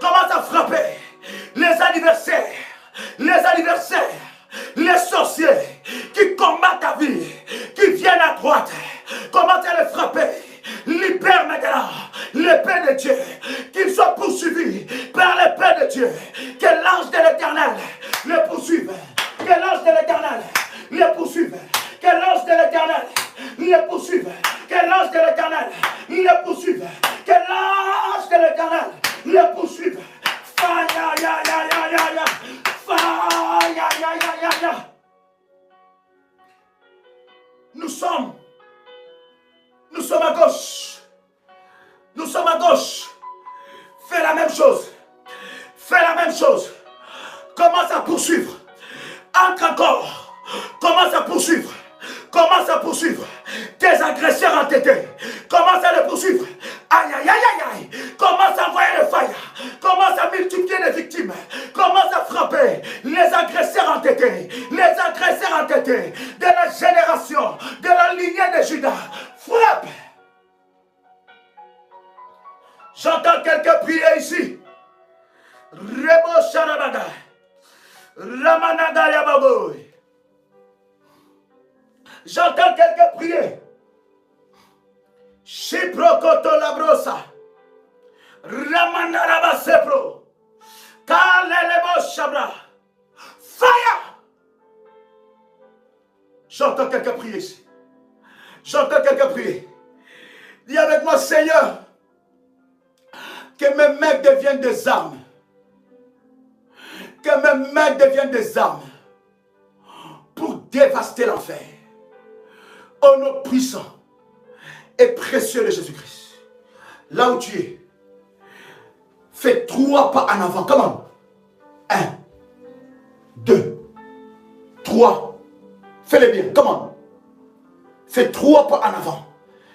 Commence à frapper. Les anniversaires. Les anniversaires. Les sorciers qui combattent ta vie. Qui viennent à droite. Commence à les frapper. Libère maintenant l'épée de Dieu. Qu'ils soient poursuivis par l'épée de Dieu. Que l'ange de l'Éternel les poursuive. Que l'ange de l'Éternel les poursuive. Que l'ange de l'Éternel les poursuive. Que l'ange de l'Éternel les poursuive. Que l'ange de l'Éternel les poursuive. Fire, ya, ya, ya, ya, ya. Fire, ya, ya, ya, ya, ya. Nous sommes à gauche. Nous sommes à gauche. Fais la même chose. Fais la même chose. Commence à poursuivre. Entre encore. Commence à poursuivre. Commence à poursuivre. Tes agresseurs entêtés. Commence à les poursuivre. Aïe, aïe, aïe, aïe, aïe. Commence à envoyer le fire. Commence à multiplier les victimes. Commence à frapper les agresseurs entêtés. Les agresseurs entêtés de la génération, de la lignée de Judas. Frappe. J'entends quelqu'un prier ici. Rebo Sharabada. Ramanada Yababoy. J'entends quelqu'un prier. Shiprokoto Labrosa. Ramanaraba Sepro. Kalelebo Shabra. Fire. J'entends quelqu'un prier ici. J'entends quelqu'un prier. Dis avec moi, Seigneur, que mes mains deviennent des armes. Que mes mains deviennent des armes pour dévaster l'enfer. Au nom puissant et précieux de Jésus-Christ. Là où tu es, fais 3 pas en avant. Comment? 1, 2, 3. Fais-le bien. Comment? Fais 3 pas en avant.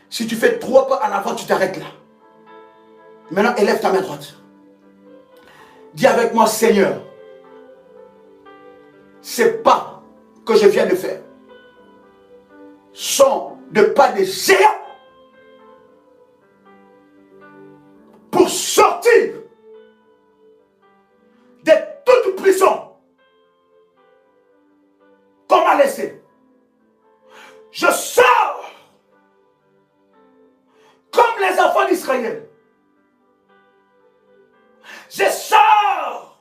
Si tu fais 3 pas en avant, tu t'arrêtes là. Maintenant, élève ta main droite. Dis avec moi, Seigneur, ces pas que je viens de faire sont de pas de géants pour sortir de toute prison qu'on m'a laissé. Je sors comme les enfants d'Israël. Je sors.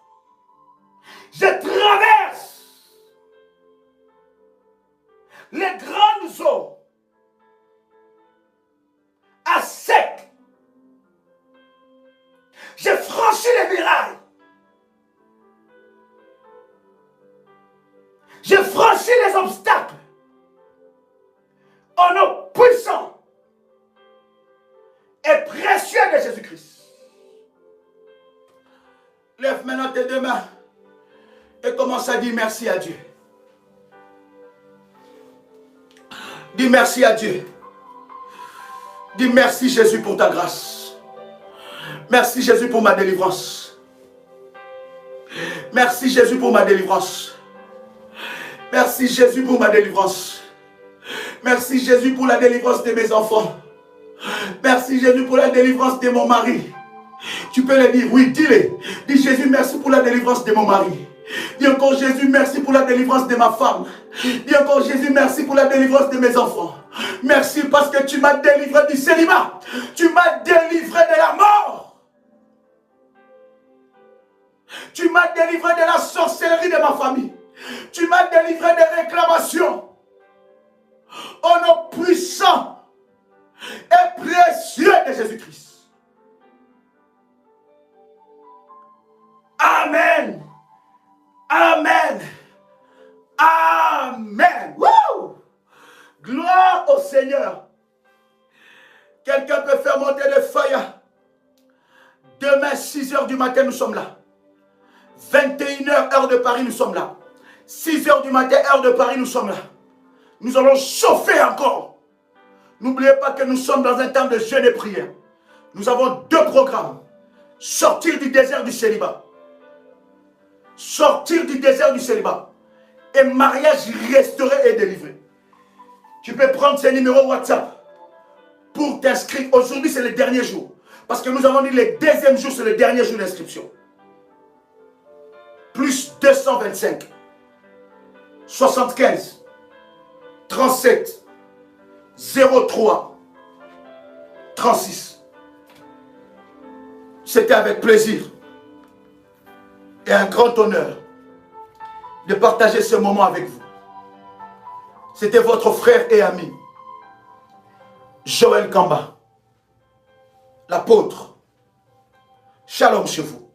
Je traverse les grandes eaux à sec. Je franchis les murailles. Je franchis les obstacles. Au nom puissant et précieux de Jésus-Christ. Lève maintenant tes 2 mains et commence à dire merci à Dieu. Dis merci à Dieu. Dis merci Jésus pour ta grâce. Merci Jésus pour ma délivrance. Merci Jésus pour ma délivrance. Merci Jésus pour ma délivrance. Merci Jésus pour la délivrance de mes enfants. Merci Jésus pour la délivrance de mon mari. Tu peux le dire, oui, dis-le. Dis Jésus, merci pour la délivrance de mon mari. Dis encore Jésus, merci pour la délivrance de ma femme. Dis encore Jésus, merci pour la délivrance de mes enfants. Merci parce que tu m'as délivré du célibat. Tu m'as délivré de la mort. Tu m'as délivré de la sorcellerie de ma famille. Tu m'as délivré des réclamations. Au nom puissant et précieux de Jésus-Christ. Amen. Amen. Amen. Woo! Gloire au Seigneur. Quelqu'un peut faire monter le feu. Demain, 6 h du matin, nous sommes là. 21 h, heure de Paris, nous sommes là. 6 h du matin, heure de Paris, nous sommes là. Nous allons chauffer encore. N'oubliez pas que nous sommes dans un temps de jeûne et prière. Nous avons 2 programmes. Sortir du désert du célibat. Sortir du désert du célibat. Et mariage restauré et délivré. Tu peux prendre ces numéros WhatsApp pour t'inscrire. Aujourd'hui, c'est le dernier jour. Parce que nous avons dit le deuxième jour, c'est le dernier jour d'inscription. Plus 225 75 37 03 36. C'était avec plaisir et un grand honneur de partager ce moment avec vous. C'était votre frère et ami, Joël Kamba, l'apôtre. Shalom chez vous.